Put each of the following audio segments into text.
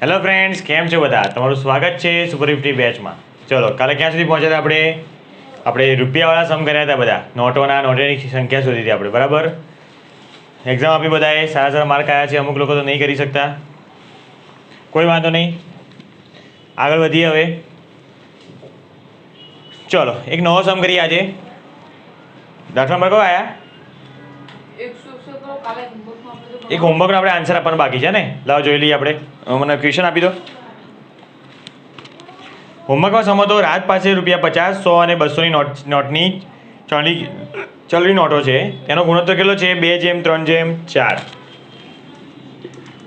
Hello friends, કેમ છો બધા? તમારું સ્વાગત છે સુપર 50 બેચમાં. ચલો, કાલે ક્યાં સુધી પહોંચ્યા હતા આપણે રૂપિયાવાળા સમ કર્યા હતા બધા નોટોની સંખ્યા શોધી હતી આપણે, બરાબર? એક્ઝામ આપી બધાએ સારા સારા માર્ક આવ્યા છે. અમુક લોકો તો નહીં કરી શકતા, કોઈ વાંધો નહીં. આગળ વધીએ હવે. ચલો, એક નવો સમ કરીએ આજે. દાખલા નંબર કયો આવ્યા? એક હોમવર્કનો આપણે આન્સર આપવાનો બાકી છે ને. લાવો જોઈ લઈએ આપણે. મને ક્વેશ્ચન આપી દો. હોમવર્કમાં સમ હતો, રાજ પાસે ₹50, 100 અને 200ની નોટની ચલણી નોટો છે. તેનો ગુણોત્તર કેટલો છે? 2:3:4.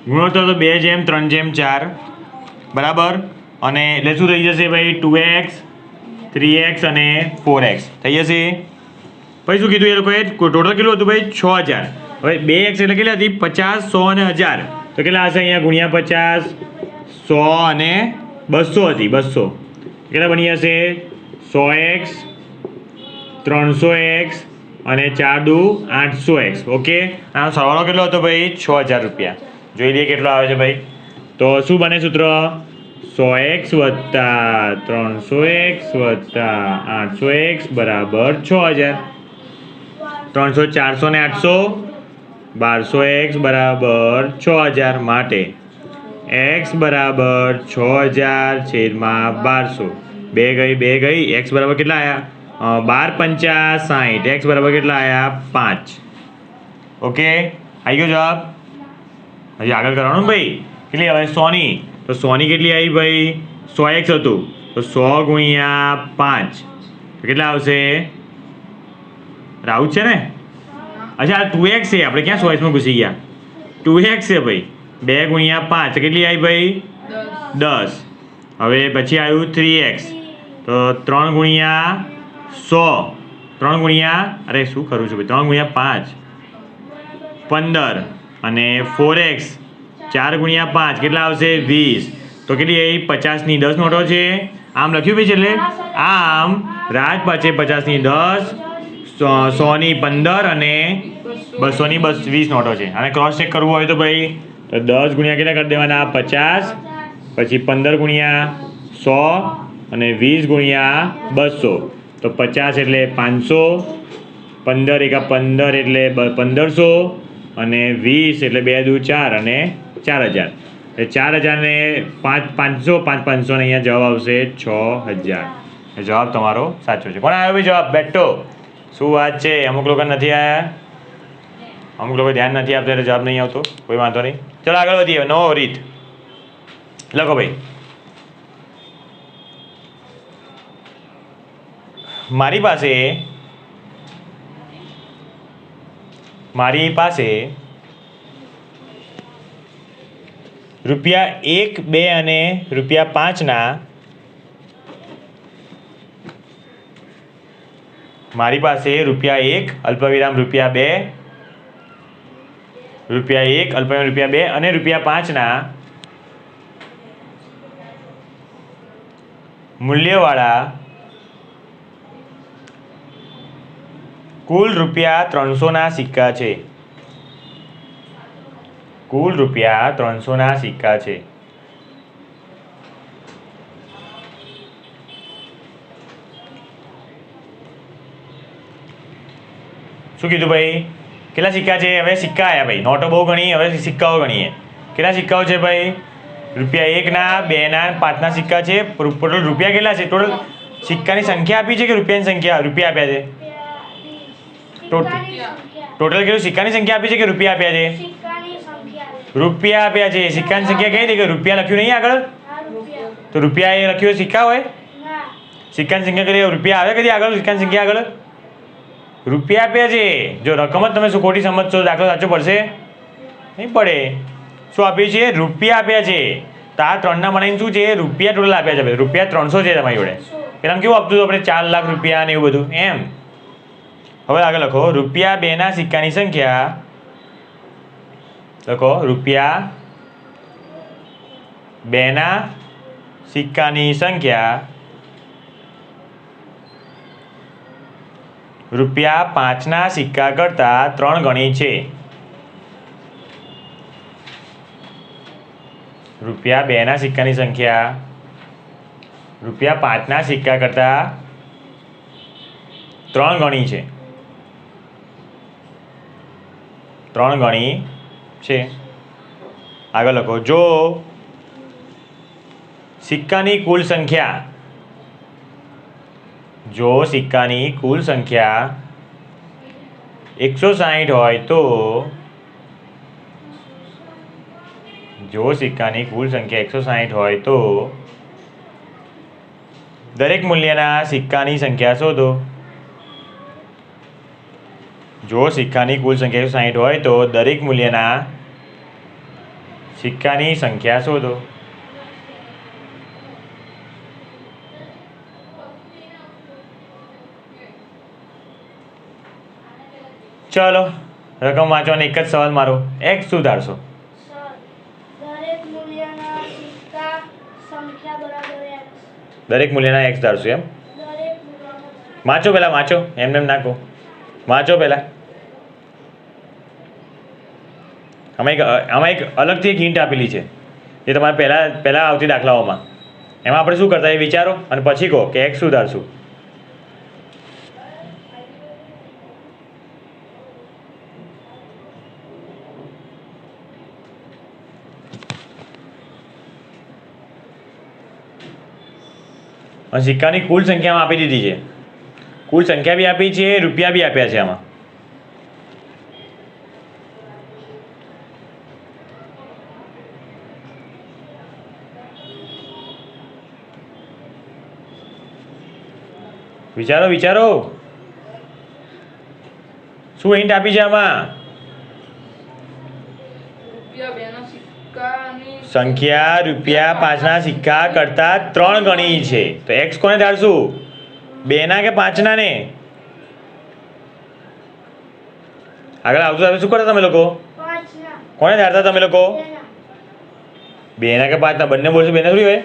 ગુણોત્તર તો 2:3:4, બરાબર. અને એટલે શું થઈ જશે ભાઈ? 2x, 3x અને 4x થઈ જશે. પછી શું કીધું એ લોકોએ? ટોટલ કેટલું હતું ભાઈ? 6000. હવે 2x એટલે કેટલી હતી? 50, 100 અને 1000. તો કેટલા હશે અહીંયા? ગુણ્યા 50, 100 અને 200 હતી. 200 કેટલા બની જશે? 100x, 300x અને 4 દુ 800x. ઓકે, આનો સરવાળો કેટલો હતો ભાઈ? 6000 રૂપિયા. જોઈ લઈએ કેટલો આવે છે ભાઈ. તો શું બને સૂત્ર? 100x વત્તા 300x વત્તા 800x બરાબર 6000. 300, 400 ને 800, 1200x બરાબર 6000. માટે x બરાબર 6000 છેદમાં 1200. બે ગઈ. x બરાબર કેટલા આવ્યા? 12 × 5 = 60. x બરાબર કેટલા આવ્યા? 5. ઓકે, આવી ગયો જવાબ. હજી આગળ કરવાનું ભાઈ. કેટલી આવે? 100ની. તો 100ની કેટલી આવી ભાઈ? 100x હતું તો 100 ગુણ્યા 5 તો કેટલા આવશે? રાઉત છે ને? અચ્છા, આ 2x છે. આપણે ક્યાં 100xમાં ઘૂસી ગયા? 2x છે ભાઈ. 2 ગુણ્યા 5 કેટલી આવી ભાઈ? 10. હવે પછી આવ્યું 3x. તો 3 ગુણ્યા 100. 3 ગુણ્યા અરે શું કરું છું ભાઈ? 3 ગુણ્યા 5 15. અને 4x 4 ગુણ્યા 5 કેટલા આવશે? 20. તો કેટલી આવી? 50ની 10 નોટો છે. આમ લખ્યું ભાઈ છે. એટલે આમ રાજ પાસે 50ની 10, 100ની 15 અને 200ની 20 નોટો છે. અને ક્રોસ ચેક કરવું હોય તો ભાઈ તો 10 ગુણ્યા કેટલા કરી દેવાના? 50. પછી 15 ગુણ્યા 100 અને 20 ગુણ્યા 200. તો 50 એટલે 500, 15 એકા 15 એટલે 1500 અને 20 એટલે 2 દુ 4 અને 4000. એટલે 4000 ને 5 500, 5 500 ને અહીંયા જવાબ આવશે 6000. જવાબ તમારો સાચો છે. કોણ આવ્યો ભાઈ જવાબ? બેઠો. શું વાત છે? અમુક લોકો નથી આવ્યા, અમુક લોકો ધ્યાન નથી આપતા એટલે જવાબ નહીં આવતો. કોઈ વાંધો નહીં. ચલો આગળ વધીએ. નવો રીત લખો ભાઈ. મારી પાસે ₹1, 2 અને ₹5ના મારી પાસે ₹1 અલ્પવિરામ ₹2, ₹1 અલ્પવિરામ ₹2 અને ₹5ના મૂલ્યવાળા કુલ ₹300ના સિક્કા છે. કુલ ₹300ના સિક્કા છે. શું કીધું ભાઈ? કેટલા સિક્કા છે? હવે સિક્કા આવ્યા ભાઈ. નોટો બહુ ગણી, હવે સિક્કાઓ ગણીએ. કેટલા સિક્કાઓ છે ભાઈ? ₹1ના, 2ના, 5ના સિક્કા છે. ટોટલ રૂપિયા કેટલા છે? ટોટલ સિક્કાની સંખ્યા આપી છે કે રૂપિયાની સંખ્યા? રૂપિયા આપ્યા છે. ટોટલ કેટલું સિક્કાની સંખ્યા આપી છે કે રૂપિયા આપ્યા છે? રૂપિયા આપ્યા છે. સિક્કાની સંખ્યા કઈ હતી કે રૂપિયા લખ્યું નહીં આગળ? તો રૂપિયા એ લખ્યું હોય સિક્કા હોય? સિક્કાની સંખ્યા કરી રૂપિયા આવે કદી આગળ? સિક્કાની સંખ્યા આગળ રૂપિયા આપ્યા છે. જો રકમ જ તમે શું ખોટી સમજશો, દાખલો સાચો પડશે નહીં પડે. શું આપ્યું છે? રૂપિયા આપ્યા છે. તો આ 3ના બનાવીને શું છે? રૂપિયા ટોટલ આપ્યા છે. રૂપિયા 300 છે તમારી જોડે. પેલા કેવું આપતું હતું આપણે? 4 લાખ રૂપિયા ને એવું બધું એમ. હવે આગળ લખો. ₹2ના સિક્કાની સંખ્યા લખો. ₹2ના સિક્કાની સંખ્યા ₹5ના સિક્કા કરતાં 3 ગણી છે. રૂપિયા 2ના સિક્કાની સંખ્યા રૂપિયા 5ના સિક્કા કરતાં 3 ગણી છે. 3 ગણી છે. આગળ લખો. જો સિક્કાની કુલ સંખ્યા 160 હોય તો દરેક મૂલ્યના સિક્કાની સંખ્યા શોધો. જો સિક્કાની કુલ સંખ્યા 160 હોય તો દરેક મૂલ્યના સિક્કાની સંખ્યા શોધો. ચલો રકમ વાંચવાનો એક જ સવાલ મારો. x શું ધારશો? દરેક મૂલ્યના x ધારશો એમ? વાંચો પહેલાં, વાંચો, એમને એમ નાખો, વાંચો પહેલાં. આમાં એક અલગથી એક હિન્ટ આપેલી છે જે તમારે પહેલાં આવતી દાખલાઓમાં. એમાં આપણે શું કરતા એ વિચારો અને પછી કહો કે x શું ધારશું. અને સિક્કાની કુલ સંખ્યામાં આપી દીધી છે. કુલ સંખ્યા બી આપી છે, રૂપિયા બી આપ્યા છે. આમાં વિચારો વિચારો, શું હિન્ટ આપી છે આમાં? સંખ્યા રૂપિયા 5ના સિક્કા કરતા 3 ગણી છે. તો x કોને ધારશું? 2ના કે 5ના ને? આગળ આવતું શું કરતા તમે લોકો? કોને ધારતા તમે લોકો? 2ના કે 5ના? બંને બોલશો. 2ના થોડી હોય.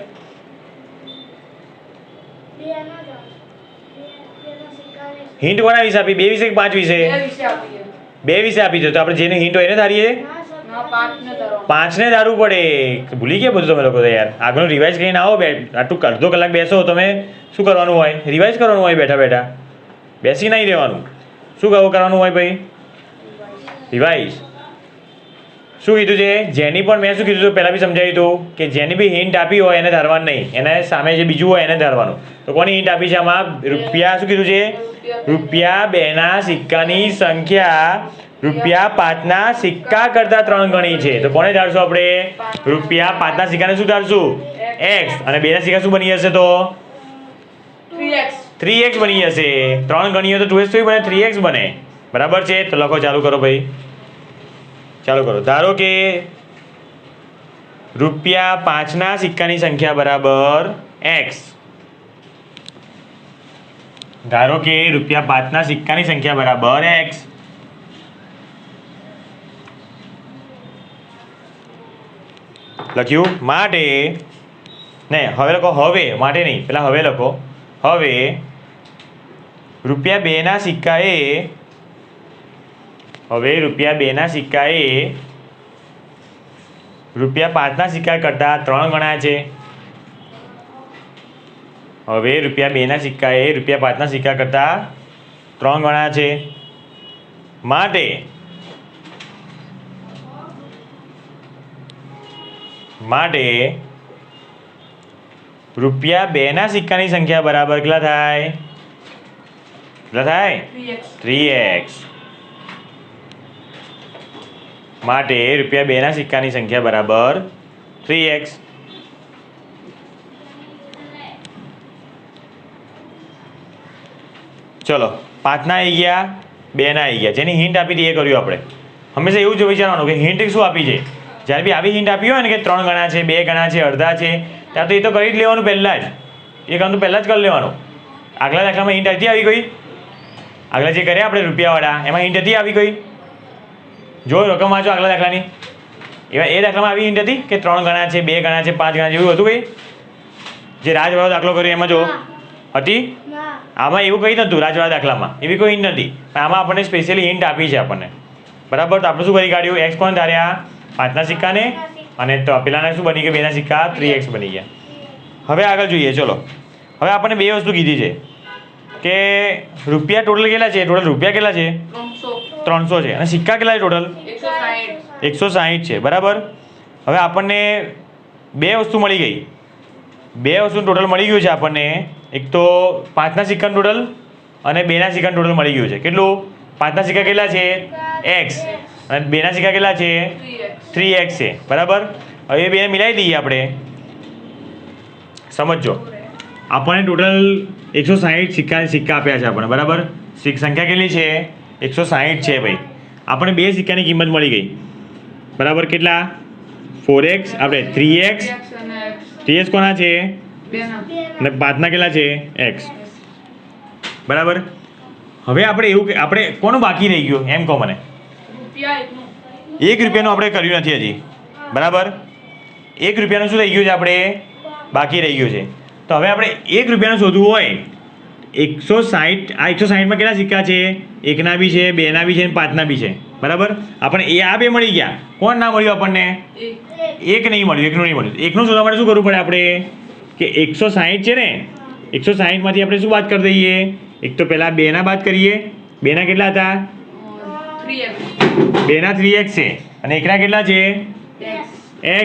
હિન્ટ કોના વિશે આપી? 2 વિશે કે 5 વિશે? 2 વિશે આપી. તો આપણે જેને હિન્ટ હોય એને ધારીએ. 5ને ધારવું પડે. ભૂલી ગયા બધું તમે લોકો તો યાર. આગળનું રિવાઇઝ કરીને આવો. આટલું અડધો કલાક બેસો તમે. શું કરવાનું હોય? રિવાઇઝ કરવાનું હોય. બેઠા બેઠા બેસી નહીં રહેવાનું. શું કરવાનું હોય ભાઈ? રિવાઇઝ. શું કીધું છે? જેની પણ મેં શું કીધું હતું પહેલાં બી સમજાવ્યું હતું કે જેની બી હિન્ટ આપી હોય એને ધારવાનું નહીં. એને સામે જે બીજું હોય એને ધારવાનું. તો કોની હિન્ટ આપી છે આમાં? રૂપિયા શું કીધું છે? રૂપિયા 2ના સિક્કાની સંખ્યા રૂપિયા 5ના સિક્કા કરતાં 3 ગણી છે. તો કોને ધારશું આપણે? રૂપિયા 5ના સિક્કાને શું ધારશું? x. અને 2ના સિક્કા શું બની જશે? તો 3x બની જશે. 3 ગણી હોય તો 2x બને, 3x બને. બરાબર છે? તો લખો, ચાલુ કરો ભાઈ, ચાલુ કરો. ધારો કે રૂપિયા 5ના સિક્કાની સંખ્યા બરાબર x. ધારો કે રૂપિયા 5ના સિક્કાની સંખ્યા બરાબર x. લખ્યું? માટે ને હવે લખો. હવે માટે નહીં, પેલા હવે લખો. હવે રૂપિયા 2ના સિક્કાએ રૂપિયા 5ના સિક્કા કરતાં 3 ગણા છે. હવે રૂપિયા 2ના સિક્કાએ રૂપિયા 5ના સિક્કા કરતાં 3 ગણા છે. માટે રૂપિયા 2ના સિક્કાની સંખ્યા બરાબર કેટલા થાય? 3x. માટે રૂપિયા 2ના સિક્કાની સંખ્યા બરાબર 3x. ચલો, 5ના આવી ગયા, 2ના આવી ગયા. જેની હિન્ટ આપી હતી એ કર્યું આપણે. હંમેશા એવું જ વિચારવાનું કે હિન્ટ શું આપી છે. જ્યારે બી આવી હિન્ટ આપી હોય ને કે 3 ગણા છે, 2 ગણા છે, અડધા છે, ત્યાં તો એ તો કરી જ લેવાનું પહેલાં જ. એ કામ તો પહેલાં જ કરી લેવાનું. આગલા દાખલામાં હિન્ટ હતી આવી ગઈ? આગલા જે કર્યા આપણે રૂપિયાવાળા એમાં હિન્ટ હતી આવી ગઈ? જો રકમ વાંચો આગલા દાખલાની. એ દાખલામાં આવી હિન્ટ હતી કે 3 ગણા છે, 2 ગણા છે, 5 ગણા છે, એવું હતું કંઈ? જે રાજવાળો દાખલો કર્યો એમાં જો હતી? આમાં એવું કંઈ નહોતું. રાજવાળા દાખલામાં એવી કોઈ હિન્ટ નથી. પણ આમાં આપણને સ્પેશિયલી હિન્ટ આપી છે આપણને. બરાબર? તો આપણે શું કરી કાઢ્યું? x કોણ ધાર્યા? 5ના સિક્કાને અને પેલાના શું બની ગયા? બેના સિક્કા 3x બની ગયા. હવે આગળ જોઈએ. ચલો, હવે આપણને બે વસ્તુ કીધી છે કે રૂપિયા ટોટલ કેટલા છે? ટોટલ રૂપિયા કેટલા છે? 300 છે. અને સિક્કા કેટલા છે ટોટલ? 160 છે. બરાબર. હવે આપણને બે વસ્તુ મળી ગઈ. બે વસ્તુ ટોટલ મળી ગયું છે આપણને. એક તો 5ના સિક્કાનું ટોટલ અને 2ના સિક્કાનું ટોટલ મળી ગયું છે. કેટલું? 5ના સિક્કા કેટલા છે? x. અને 2ના સિક્કા કેટલા છે? 3x છે. બરાબર. હવે એ બેને મિલાવી દઈએ આપણે. સમજો, આપણને ટોટલ 160 સિક્કા આપ્યા છે આપણને. બરાબર. સંખ્યા કેટલી છે? 160 છે ભાઈ. આપણે બે સિક્કાની કિંમત મળી ગઈ. બરાબર. કેટલા? 4x આપણે 3x. 3x કોના છે? અને 5ના કેટલા છે? x. બરાબર. હવે આપણે એવું કે આપણે કોનું બાકી રહી ગયું એમ કહો મને. 1 રૂપિયાનું આપણે કર્યું નથી હજી. બરાબર. 1 રૂપિયાનું શું રહી ગયું છે? આપણે બાકી રહી ગયું છે. તો હવે આપણે 1 રૂપિયાનું શોધવું હોય 160. આ 160માં કેટલા સિક્કા છે? 1ના બી છે, 2ના બી છે અને 5ના બી છે. બરાબર. આપણે આ બે મળી ગયા. કોણ ના મળ્યું આપણને? 1 નહીં મળ્યું. 1નું નહીં મળ્યું. 1નું શોધવા માટે શું કરવું પડે આપણે? કે 160 છે ને, 160માંથી આપણે શું બાદ કરી દઈએ? એક તો પહેલાં 2ના બાદ કરીએ. 2ના કેટલા હતા? 2ના 3x છે અને 1ના કેટલા છે?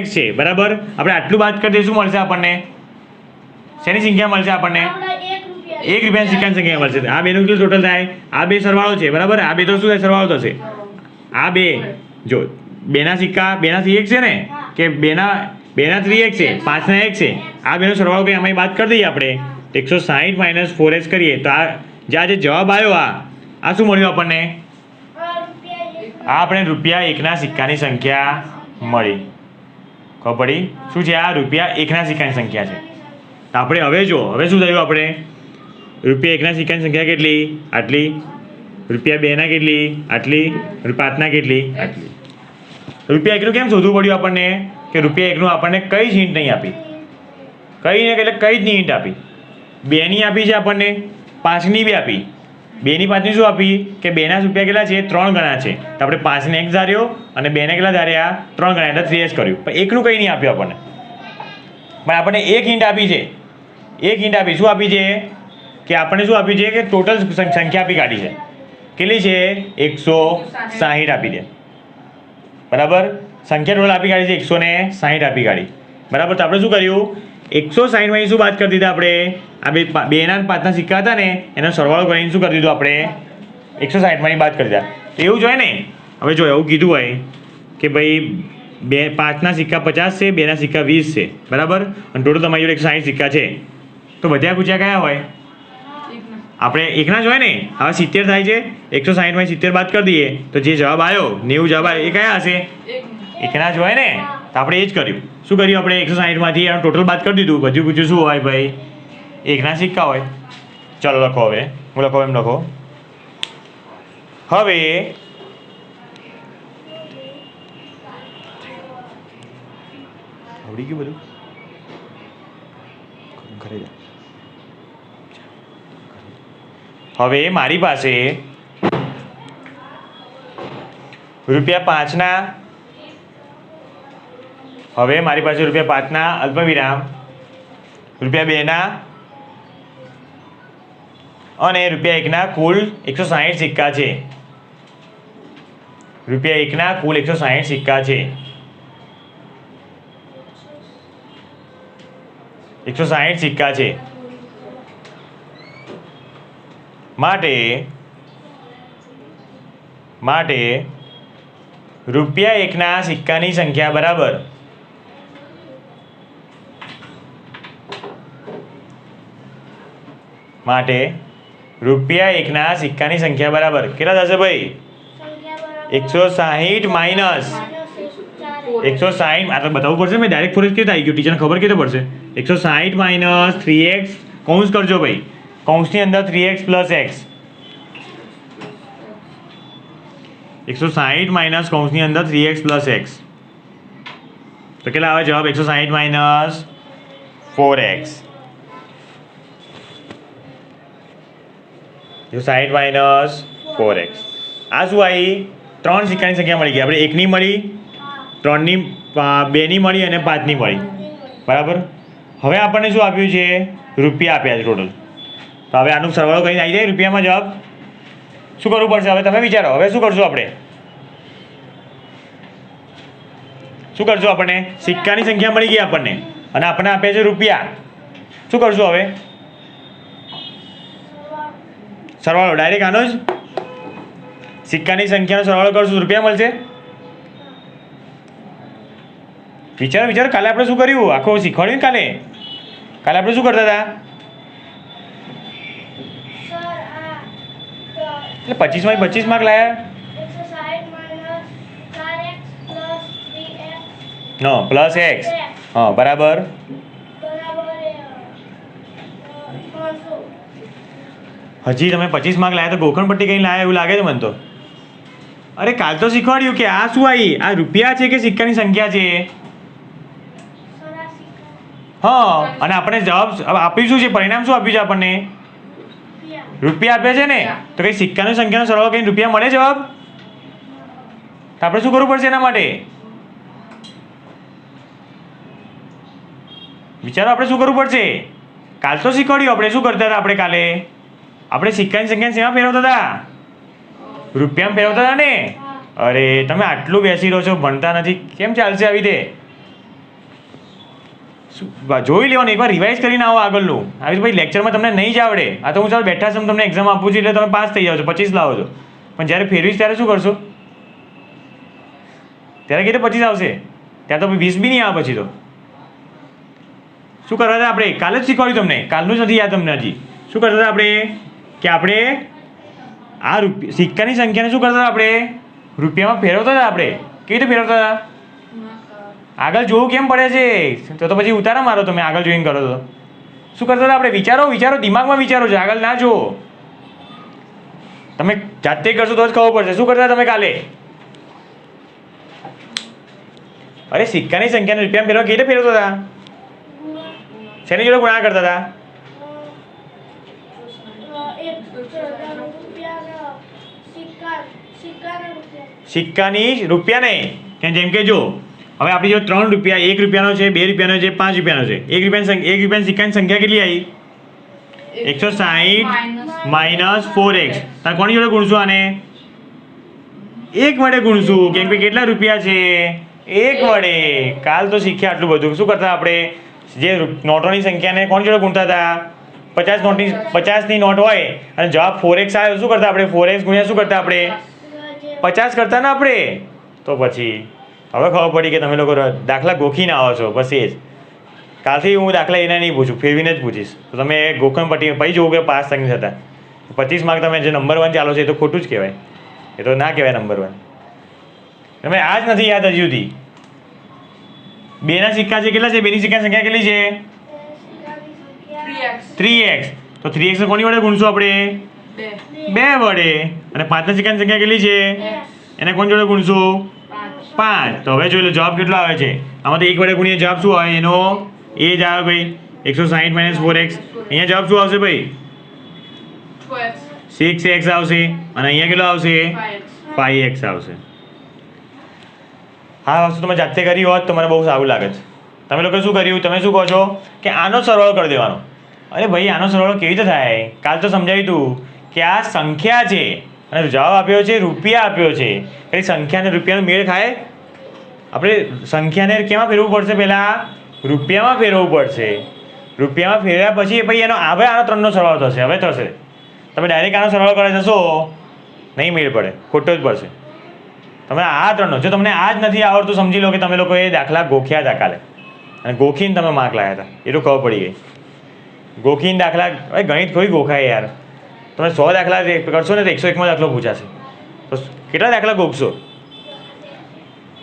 x છે. બરાબર. આપણે આટલું બાદ કરી દઈએ. શું મળશે આપણને? શેની સંખ્યા મળશે આપણને? 1 રૂપિયાની સિક્કાની સંખ્યા મળશે. આ બેનું કેટલું ટોટલ થાય? આ બે સરવાળો છે. બરાબર. આ બે તો શું થાય? સરવાળો થશે. આ બે જો 2ના સિક્કા 2ના 3x છે ને, કે 2ના 3x છે, 5ના x છે. આ બેનો સરવાળો કંઈ આમાં બાદ કરી દઈએ આપણે. 160 - 4x કરીએ તો આ જે જવાબ આવ્યો આ શું મળ્યું આપણને? આ આપણે રૂપિયા 1ના સિક્કાની સંખ્યા મળી. ખબર પડી? શું છે આ? રૂપિયા 1ના સિક્કાની સંખ્યા છે. આપણે હવે જો હવે શું થયું? આપણે રૂપિયા 1ના સિક્કાની સંખ્યા કેટલી? આટલી. રૂપિયા 2ના કેટલી? આટલી. 5ના કેટલી? આટલી. રૂપિયા 1નું કેમ શોધવું પડ્યું આપણને? કે રૂપિયા 1નું આપણને કઈ જ હિન્ટ નહીં આપી. કઈ ને એટલે કઈ જ નહીં હિન્ટ આપી. 2ની આપી છે આપણને, 5ની બી આપી. 2ની 5ની શું આપી? કે 2ના રૂપિયા કેટલા છે? 3 ગણા છે. તો આપણે 5ને x ધાર્યો અને 2ને કેટલા ધાર્યા? 3 ગણા એટલે 3x કર્યું. પણ 1નું કંઈ નહીં આપ્યું આપણને. પણ આપણને એક હિન્ટ આપી છે. એક હિન્ટ આપી. શું આપી છે? કે આપણને શું આપ્યું છે? કે ટોટલ સંખ્યા આપી કાઢી છે. કેટલી છે? 160 આપી દે. બરાબર. સંખ્યા ટોટલ આપી કાઢી છે 160 આપી કાઢી. બરાબર. તો આપણે શું કર્યું? 160માંથી શું બાદ કરી દીધા આપણે? આ 2ના અને 5ના સિક્કા હતા ને, એનો સરવાળો કરીને શું કરી દીધું આપણે? 160માંથી બાદ કરી દીધા. તો એવું જ હોય ને. હવે જો એવું કીધું હોય કે ભાઈ 5ના સિક્કા 50 છે, 2ના સિક્કા 20 છે. બરાબર. અને ટોટલ તમારી જોડે 160 સિક્કા છે. તો બધા પૂછ્યા કયા હોય? આપણે 1ના જ હોય ને. હવે 70 થાય છે. 160માંથી 70 બાદ કરી દઈએ તો જે જવાબ આવ્યો 90 જવાબ આવ્યો એ કયા હશે? 1ના જ હોય ને. તો આપણે એ જ કર્યું. શું કર્યું આપણે? 160માંથી એનું ટોટલ બાદ કરી દીધું. બધું પૂછ્યું શું હોય ભાઈ? 1ના સિક્કા હોય. ચાલો લખો. હવે હું લખો એમ લખો. હવે આવડી ગયું બધું? ઘરે જા. હવે મારી પાસે રૂપિયા 5ના અલ્પવિરામ, રૂપિયા 2ના અને રૂપિયા 1ના કુલ 160 સિક્કા છે. રૂપિયા 1ના કુલ 160 સિક્કા છે. 160 સિક્કા છે. માટે રૂપિયા 1ના સિક્કાની સંખ્યા બરાબર કેટલા થશે ભાઈ? 160 માઇનસ 160. આ તો બતાવવું પડશે. મેં ડાયરેક્ટ ફોરેજ કેવી આવી ગયું? ટીચરને ખબર કેવી પડશે? 160 માઇનસ 3x કૌંસ કરજો ભાઈ. કૌંસની અંદર 3x પ્લસ x. 160 માઇનસ કૌંસની અંદર 3x પ્લસ x. તો કેટલા આવે જવાબ? 160 માઇનસ 4x. 160 minus 4x. આ શું આવી? 3 સિક્કાની સંખ્યા મળી ગઈ. આપણે 1ની મળી, 3ની 2ની મળી અને 5ની મળી, બરાબર. હવે આપણને શું આપ્યું છે? રૂપિયા આપ્યા છે ટોટલ. તો હવે આનું સરવાળો કરીને આવી જાય રૂપિયામાં જવાબ. શું કરવું પડશે હવે તમે વિચારો? હવે શું કરશું આપણે? શું કરશું? આપણને સિક્કાની સંખ્યા મળી ગઈ આપણને અને આપણને આપ્યા છે રૂપિયા. શું કરશું હવે? સરવાળો ડાયરેક્ટ આનો જ સિક્કાની સંખ્યાનો સરવાળો કરશું, રૂપિયા મળશે. વિચારો વિચારો, કાલે આપણે શું કર્યું? આખું શીખવાડ્યું ને કાલે આપણે શું કરતા હતા? એટલે 25 માં 25 માર્ક લાયા. નો પ્લસ એક્સ, હા બરાબર. હજી તમે 25 માર્ક લાયા તો ગોખણ પટ્ટી કઈ લાયા એવું લાગે છે મને તો. અરે કાલ તો શીખવાડ્યું કે આ શું આવી, આ રૂપિયા છે કે સિક્કાની સંખ્યા છે? હા, અને આપણે જવાબ આપ્યું શું છે? પરિણામ શું આપ્યું છે આપણને? રૂપિયા આપ્યા છે ને. તો કઈ સિક્કાની સંખ્યાનો સરવાળો કઈ રૂપિયા મળે જવાબ? તો આપણે શું કરવું પડશે એના માટે? વિચારો, આપણે શું કરવું પડશે? કાલ તો શીખવાડ્યું આપણે શું કરતા હતા. આપણે સિક્કાની સંખ્યાને શેમાં ફેરવતા હતા? રૂપિયામાં ફેરવતા હતા ને. અરે તમે આટલું બેસી રહો છો, ભણતા નથી, કેમ ચાલશે આવી રીતે? જોઈ લેવાનું, એકવાર રિવાઇઝ કરીને આવો આગળનું. આવી ભાઈ લેક્ચરમાં તમને નહીં જ આવડે. આ તો હું ચાલો બેઠા છું, તમને એક્ઝામ આપું છું એટલે તમે પાસ થઈ જાઓ છો, 25 લાવો છો. પણ જ્યારે ફેરવીશ ત્યારે શું કરશો? ત્યારે કીધું 25 આવશે, ત્યારે તો 20 બી નહીં આવે. પછી તો શું કરતા હતા આપણે? કાલે જ શીખવાડ્યું તમને, કાલનું જ નથી યાદ તમને હજી. શું કરતા હતા આપણે? કે આપણે આ સિક્કાની સંખ્યાને શું કરતા હતા? આપણે રૂપિયામાં ફેરવતા હતા. આપણે કેવી રીતે ફેરવતા હતા? આગળ જોવું કેમ પડે છે? તો પછી ઉતારા મારો તમે આગળ જોઈને કરો તો. શું કરતા હતા આપણે? વિચારો, દિમાગમાં વિચારો છો, આગળ ના જુઓ. તમે જાતે કરશો તો જ ખબર પડશે. શું કરતા તમે કાલે? અરે સિક્કાની સંખ્યાને રૂપિયામાં ફેરવવા કેવી રીતે ફેરવતા હતા? શેની જોડે ગુણાકાર કરતા હતા? સિક્કાની રૂપિયા નહીં. જેમ કે જો હવે આપણી જો 3 રૂપિયા, 1 રૂપિયાનો છે, 2 રૂપિયાનો છે, 5 રૂપિયાનો છે. 1 રૂપિયાની સિક્કાની સંખ્યા કેટલી આવી? 160 માઇનસ 4x. તાર કોની જોડે ગુણશું આને? 1 વડે ગુણશું. કેમ કે કેટલા રૂપિયા છે? 1 વડે. કાલ તો શીખ્યા આટલું બધું. શું કરતા આપણે? જે નોટોની સંખ્યાને કોની જોડે ગુણતા હતા? 50ની નોટ હોય અને જવાબ 4x આવ્યો, શું કરતા આપણે? 4x ગુણ્યા શું કરતા આપણે? 50 કરતા ને આપણે. તો પછી હવે ખબર પડી કે તમે લોકો દાખલા ગોખીને આવો છો. બસ એ જ. કાલથી હું દાખલા એને નહીં પૂછું, ફેરવીને જ પૂછીશ. તો તમે ગોખણ પટ્ટી પછી જોવું કે પાસ થઈ થતા. 25 માર્ક તમે જે નંબર 1 ચાલો છો એ તો ખોટું જ કહેવાય. એ તો ના કહેવાય નંબર 1. તમે આ જ નથી યાદ હજી સુધી. 2ના સિક્કા છે કેટલા છે? 2ની સિક્કાની સંખ્યા કેટલી છે? 3x. તો 3x કોની વડે ગુણશું આપણે? 2 વડે. અને 5ના સિક્કાની સંખ્યા કેટલી છે? એને કોની જોડે ગુણશું? 5. તો હવે જોઈ લો જવાબ કેટલો આવે છે. આમાં તો 1 વડે ગુણીએ જવાબ શું આવે? એનો એ જ આવે ભાઈ, 160 માઇનસ 4x. અહીંયા જવાબ શું આવશે ભાઈ? 6x આવશે. અને અહીંયા કેટલો આવશે? 5x આવશે. હા, વસ્તુ તમે જાતે કરી હોત તો મને બહુ સારું લાગે છે. તમે લોકો શું કર્યું? તમે શું કહો છો કે આનો સરવાળો કરી દેવાનો? અરે ભાઈ આનો સરવાળો કેવી રીતે થાય? કાલ તો સમજાવ્યું હતું કે આ સંખ્યા છે અને જવાબ આપ્યો છે રૂપિયા આપ્યો છે. એટલે સંખ્યા અને રૂપિયાનો મેળ ખાય? આપણે સંખ્યાને કેમાં ફેરવવું પડશે? પહેલાં રૂપિયામાં ફેરવવું પડશે. રૂપિયામાં ફેરવ્યા પછી ભાઈ એનો હવે આનો 3નો સરવાળો થશે. હવે થશે. તમે ડાયરેક્ટ આનો સરવાળો કરવા જશો નહીં મેળ પડે, ખોટો જ પડશે. તમે આ 3નો, જો તમને આ જ નથી આવડતું સમજી લો કે તમે લોકો એ દાખલા ગોખ્યા હતા કાલે અને ગોખીને તમે માર્ક લાવ્યા હતા. એટલું ખબર પડી ગઈ. ગોખીને દાખલા, હવે ગણિત કોઈ ગોખાય યાર. તમે 100 દાખલા કરશો ને તો 101માં દાખલો પૂછાશે. તો કેટલા દાખલા ગોખશો?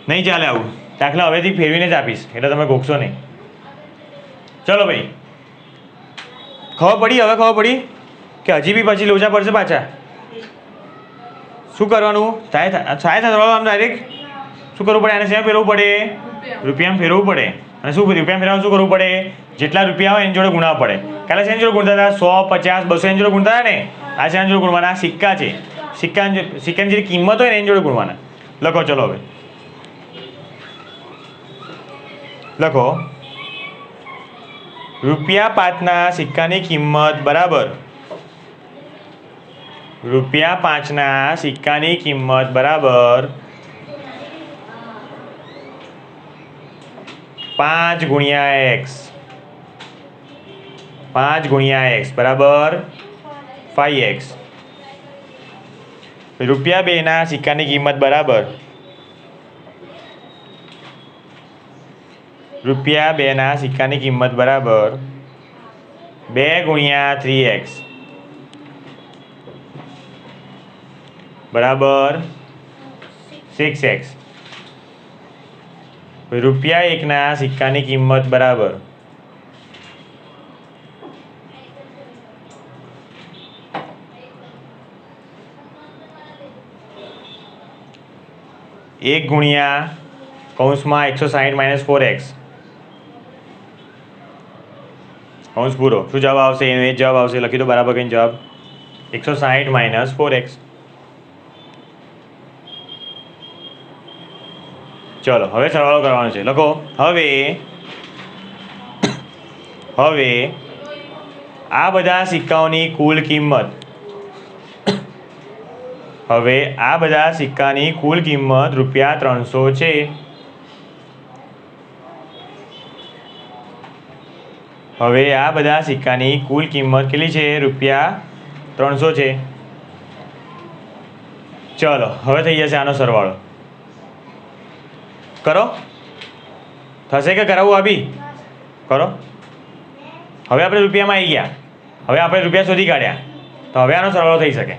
નહીં ચાલે આવું. દાખલા હવેથી ફેરવીને જ આપીશ એટલે તમે ગોખશો નહીં. ચલો ભાઈ, ખબર પડી? હવે ખબર પડી કે હજી બી પછી લોચા પડશે પાછા? શું કરવાનું? થાય સરવાળો આમ ડાયરેક્ટ શું કરવું પડે? આને શેમાં ફેરવવું પડે? રૂપિયામાં ફેરવવું પડે. અને શું રૂપિયામાં ફેરવવાનું શું કરવું પડે? જેટલા રૂપિયા હોય એની જોડે ગુણાવવા પડે. કાલે શેની જોડે ગુણતા હતા? 100, 50, 200 એની જોડે ગુણતા હતા ને. આ શેની જોડે ગુણવાના? આ સિક્કા છે. સિક્કાની જે કિંમત હોય ને એની જોડે ગુણવાના. લખો ચલો હવે. લખો ₹5ના સિક્કાની કિંમત બરાબર ₹5ના સિક્કાની કિંમત બરાબર 5 ગુણ્યા x 5 ગુણ્યા x બરાબર 5x. ₹2ના સિક્કાની કિંમત બરાબર ₹2ના સિક્કાની કિંમત બરાબર 2 ગુણ્યા 3x બરાબર 6x. ₹1ના સિક્કાની કિંમત બરાબર એક ગુણ્યા કૌંસમાં 160 - 4x કૌંસ પૂરો. શું જવાબ આવશે? એનો એ જ જવાબ આવશે. લખી દો બરાબર કઈ જવાબ 160 - 4x. ચલો હવે સરવાળો કરવાનો છે. લખો હવે આ બધા સિક્કાઓની કુલ કિંમત ₹300 છે. હવે આ બધા સિક્કાની કુલ કિંમત કેટલી છે? ₹300 છે. ચલો હવે થઈ જશે આનો સરવાળો. કરો. થશે કે કરાવવું? અભી કરો. હવે આપણે રૂપિયામાં આવી ગયા. હવે આપણે રૂપિયા શોધી કાઢ્યા, તો હવે આનો સરવાળો થઈ શકે.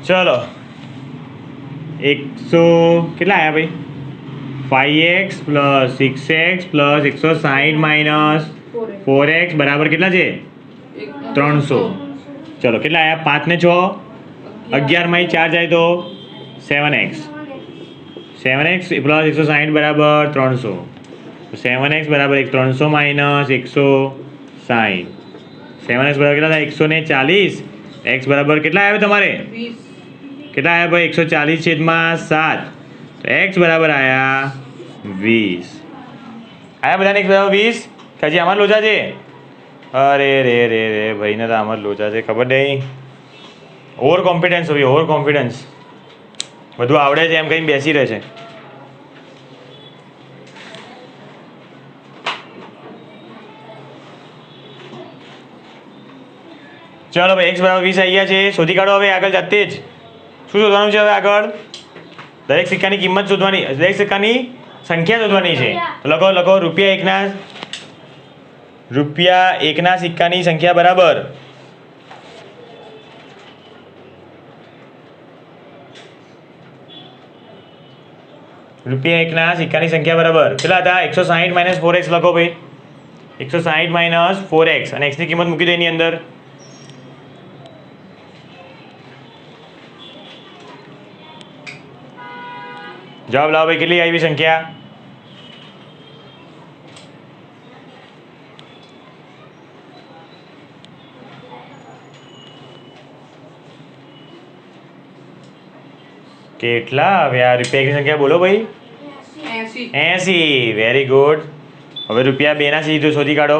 चलो 100 કેટલા આવ્યા ભાઈ? 5x + 6x + 160 - 4x બરાબર કેટલા છે? 300. ચલો કેટલા આવ્યા? 5 ને 6 11 માંથી 4 જાય તો 7x. 7x + 160 બરાબર 300. 7x બરાબર 300 - 160. 7x બરાબર કેટલા થાય? 140. x બરાબર કેટલા આવ્યા તમારે? 20. કેટલા આવ્યા ભાઈ? 140/7. તો x બરાબર આવ્યા 20. આવ્યા બધાને x બરાબર 20? કે હજી આમાં લોચા છે? અરે રે રે રે ભાઈને તો આમાં લોચા છે, ખબર નહીં. ઓવર કોન્ફિડન્સ હોય, ઓવર કોન્ફિડન્સ. બધું આવડે છે એમ કહીને બેસી રહે છે. ચલો ભાઈ x બરાબર 20 આવી ગયા છે. શોધી કાઢો હવે આગળ જાતે જ. શું શોધવાનું છે હવે આગળ? દરેક સિક્કાની કિંમત શોધવાની, દરેક સિક્કાની સંખ્યા શોધવાની છે. તો લખો રૂપિયા એકના સિક્કાની સંખ્યા બરાબર કેટલા હતા? 160 - 4x લખો ભાઈ. 160 - 4x અને x ની કિંમત મૂકી દો એની અંદર. જવાબ લાવો ભાઈ, કેટલી આવી સંખ્યા? કેટલા હવે આ રૂપિયાની સંખ્યા બોલો ભાઈ? 80. Very good. હવે રૂપિયા 2 ના સીધું શોધી કાઢો.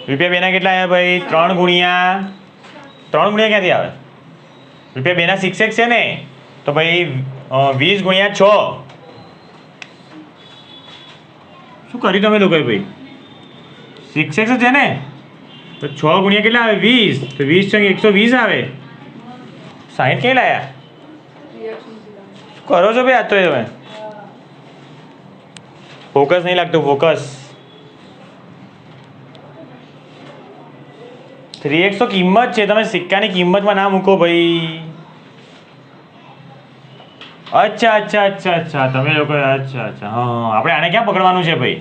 રૂપિયા 2 ના કેટલા આવ્યા ભાઈ? 3 ગુણ્યા ક્યાંથી આવે? રૂપિયા 2 ના 6x છે ને, તો ભાઈ 20 ગુણ્યા 6. શું કર્યું તમે લોકોએ ભાઈ? 6x છે ને, તો 6 ગુણ્યા કેટલા આવે? 20. તો 20 × 120 આવે. 60 ક્યાં લાયા? શું કરો છો ભાઈ આજ તો તમે? ફોકસ નહીં લાગતું, ફોકસ. 3x તો કિંમત છે, તમે સિક્કાની કિંમતમાં ના મૂકો ભાઈ. અચ્છા તમે લોકો અચ્છા હા આપણે આને ક્યાં પકડવાનું છે ભાઈ?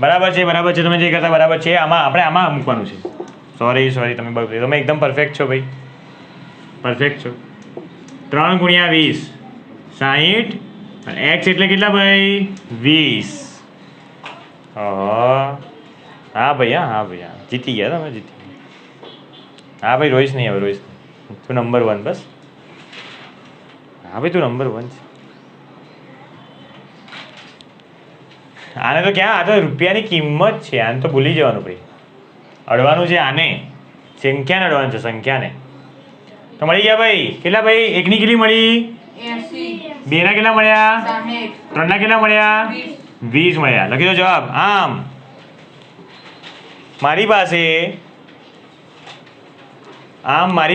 બરાબર છે તમે જે કરતા બરાબર છે. આપણે આમાં મૂકવાનું છે. સોરી તમે એકદમ પરફેક્ટ છો ભાઈ, પરફેક્ટ છો. 3 ગુણ્યા 20 60 અને x એટલે કેટલા ભાઈ? 20. હા ભાઈ જીતી ગયા તમે, જીતી ગયા. હા ભાઈ રોઈશ નહીં, હવે રોઈશ નહીં. તું નંબર 1 બસ. હા ભાઈ તું નંબર 1 છે. આને તો ક્યાં, આ તો રૂપિયાની કિંમત છે, આને તો ભૂલી જવાનું ભાઈ. અડવાનું છે આને, સંખ્યાને અડવાનું છે, સંખ્યાને. તો મળી ગયા ભાઈ. કેટલા ભાઈ? 1 ની કેટલી મળી? 80. 2 ના કેટલા મળ્યા? 60. 3 ના કેટલા મળ્યા? 20 મળ્યા. લખી દો જવાબ. આમ મારી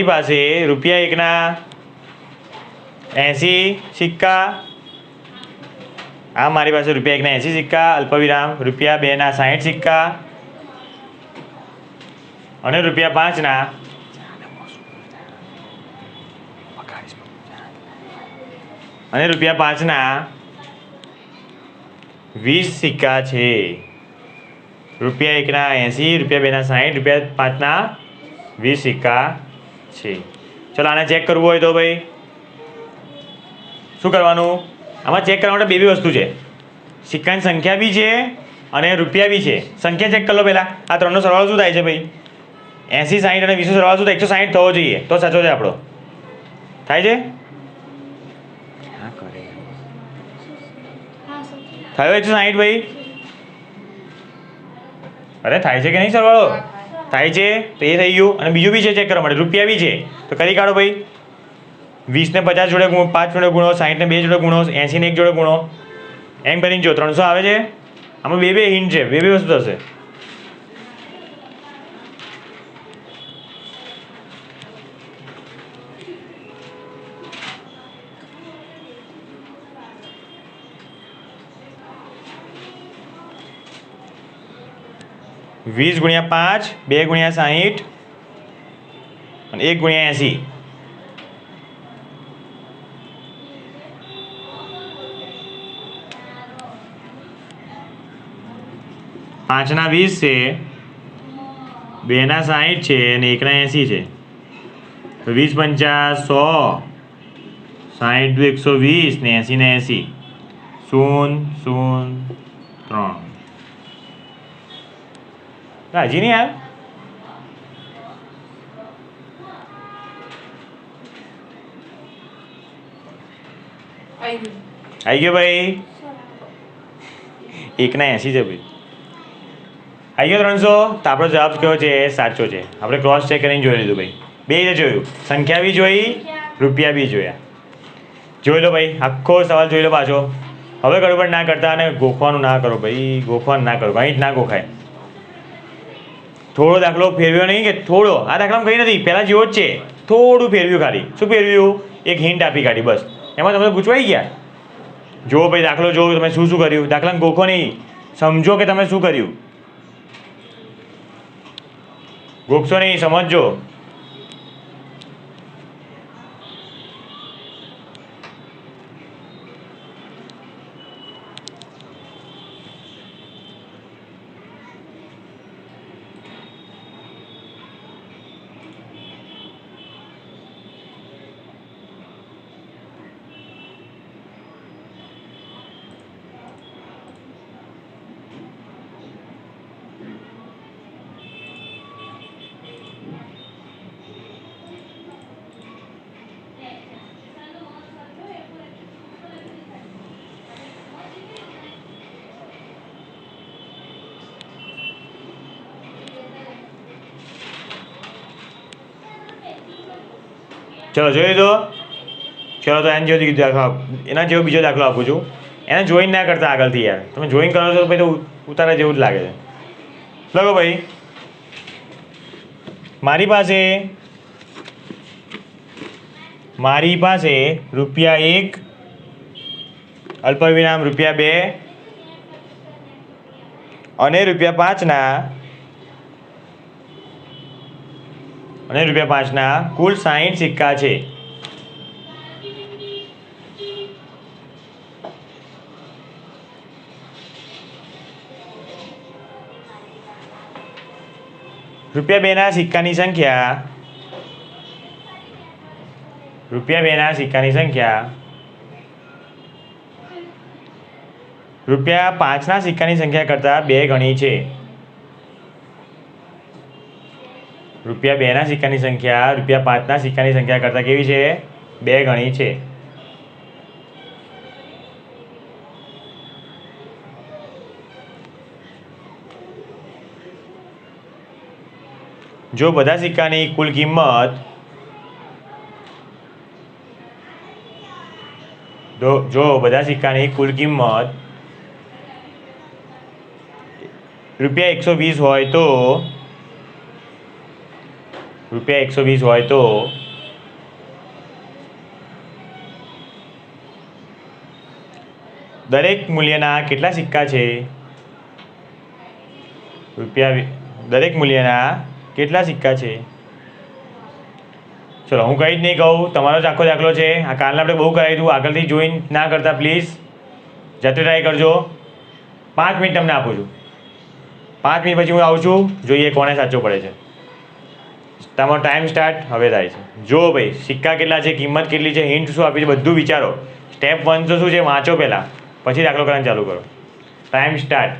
પાસે રૂપિયા 1 ના 80 સિક્કા, આમ મારી પાસે રૂપિયા 1 ના 80 સિક્કા અલ્પવિરામ, રૂપિયા 2 ના 60 સિક્કા અને રૂપિયા 5 ના 20 સિક્કા છે. રૂપિયા 1 ના 80, રૂપિયા 2 ના 60, રૂપિયા 5 ના 20 સિક્કા છે. ચલો આને ચેક કરવું હોય તો ભાઈ શું કરવાનું? આમાં ચેક કરવા માટે બે વસ્તુ છે. સિક્કાની સંખ્યા બી છે અને રૂપિયા બી છે. સંખ્યા ચેક કરી લો પહેલાં. આ ત્રણનો સરવાળો શું થાય છે ભાઈ? 80 60 અને 20 નો સરવાળો શું થાય? 160 થવો જોઈએ, તો સાચો છે આપણો. થાય છે? થયો 160 ભાઈ? અરે થાય છે કે નહીં સરવાળો? થાય છે, તો એ થઈ ગયું. અને બીજું બી છે ચેક કરવા માટે, રૂપિયા બી છે, તો કરી કાઢો ભાઈ. 20 ને 50 જોડે 5 જોડે ગુણો, 60 ને 2 જોડે ગુણો, 80 ને 1 જોડે ગુણો, એમ કરીને જો 300 આવે છે. આમાં બે હિન્ટ છે, બે વસ્તુ થશે. વીસ ગુણ્યા 5, 2 ગુણ્યા 60 અને 1 ગુણ્યા 80. પાંચના 20 છે, 2 ના 60 છે અને 1 ના 80 છે. તો 20 પંચા 100, 60 દુ 120 ને 80 ને 80. 0 0 3. હજી નહીં યાર? આવી ગયો ભાઈ? 1 ના 80 છે ભાઈ. આવી ગયો 300. તો આપણો જવાબ કયો છે? સાચો છે. આપણે ક્રોસ ચેક કરીને જોઈ લીધું ભાઈ. બે રીતે જોયું, સંખ્યા બી જોઈ, રૂપિયા બી જોયા. જોઈ લો ભાઈ, આખો સવાલ જોઈ લો પાછો. હવે ગડબડ ના કરતા અને ગોખવાનું ના કરો ભાઈ, ગોખવાનું ના કરો, કંઈ જ ના ગોખાય. થોડો દાખલો ફેરવ્યો નહીં કે થોડો, આ દાખલામાં કંઈ નથી, પહેલાં જેવો જ છે, થોડું ફેરવ્યું ખાલી. શું ફેરવ્યું? એક હિન્ટ આપી કાઢી બસ. એમાં તમે પૂછવાઈ ગયા. જો ભાઈ દાખલો જો તમે શું કર્યું, દાખલાને ગોખો નહીં, સમજો કે તમે શું કર્યું. ગોખશો નહીં, સમજજો. ચલો જોઈ લીધો. ચલો તો એના જેવો દાખલો એના જેવો બીજો દાખલો આપું છું. એને જોઈન ના કરતા આગળથી યાર, તમે જોઈન કરો છો ભાઈ તો ઉતારા જેવું જ લાગે છે. લખો ભાઈ, મારી પાસે ₹1 અલ્પવિરામ ₹2 અને ₹5ના કુલ 60 સિક્કા છે. ₹2ના સિક્કાની સંખ્યા ₹5ના સિક્કાની સંખ્યા કરતાં 2 ગણી છે. ₹2ના સિક્કાની સંખ્યા ₹5ના સિક્કાની સંખ્યા કરતાં કેવી છે? 2 ગણી છે. જો બધા સિક્કાની કુલ કિંમત ₹120 હોય તો દરેક મૂલ્યના કેટલા સિક્કા છે? દરેક મૂલ્યના કેટલા સિક્કા છે? ચલો હું કંઈ જ નહીં કહું, તમારો જ આખો દાખલો છે. આ કાલને આપણે બહુ કરાવી હતું, આગળથી જોઈન ના કરતા પ્લીઝ જાતે ટ્રાય કરજો. 5 મિનિટ તમને આપું છું. 5 મિનિટ પછી હું આવું છું, જોઈએ કોને સાચો પડે છે. તમારો ટાઈમ સ્ટાર્ટ હવે થાય છે. જો ભાઈ સિક્કા કેટલા છે, કિંમત કેટલી છે, હિન્ટ શું આપી છે, બધું વિચારો. સ્ટેપ 1 તો શું છે, વાંચો પહેલાં, પછી દાખલો કરવાનું ચાલુ કરો. Time start.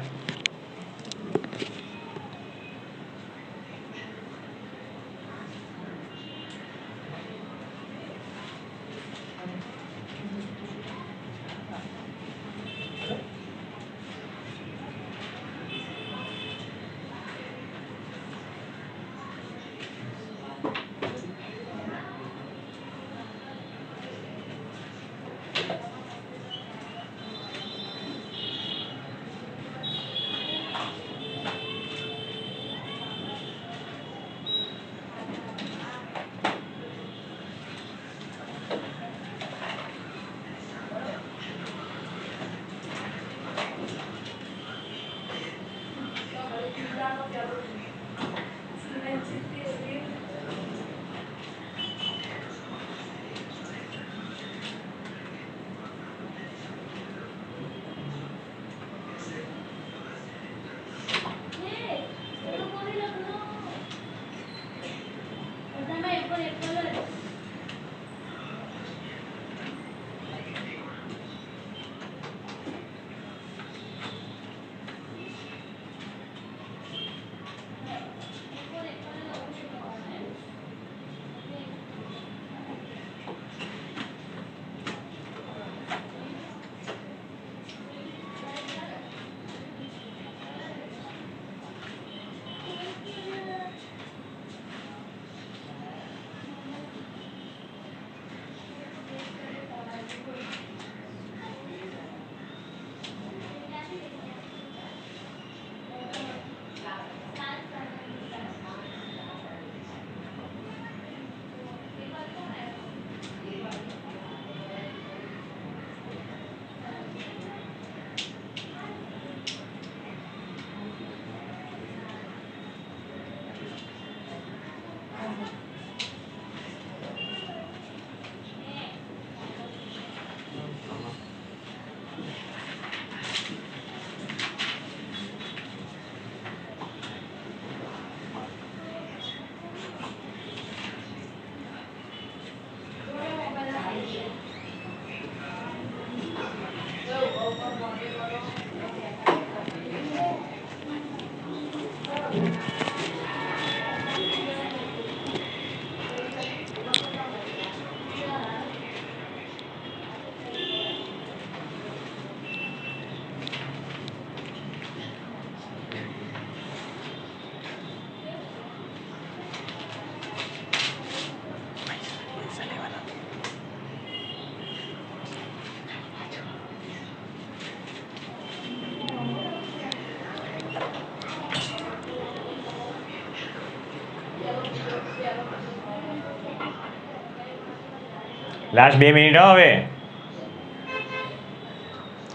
લાસ્ટ 2 મિનિટ હવે,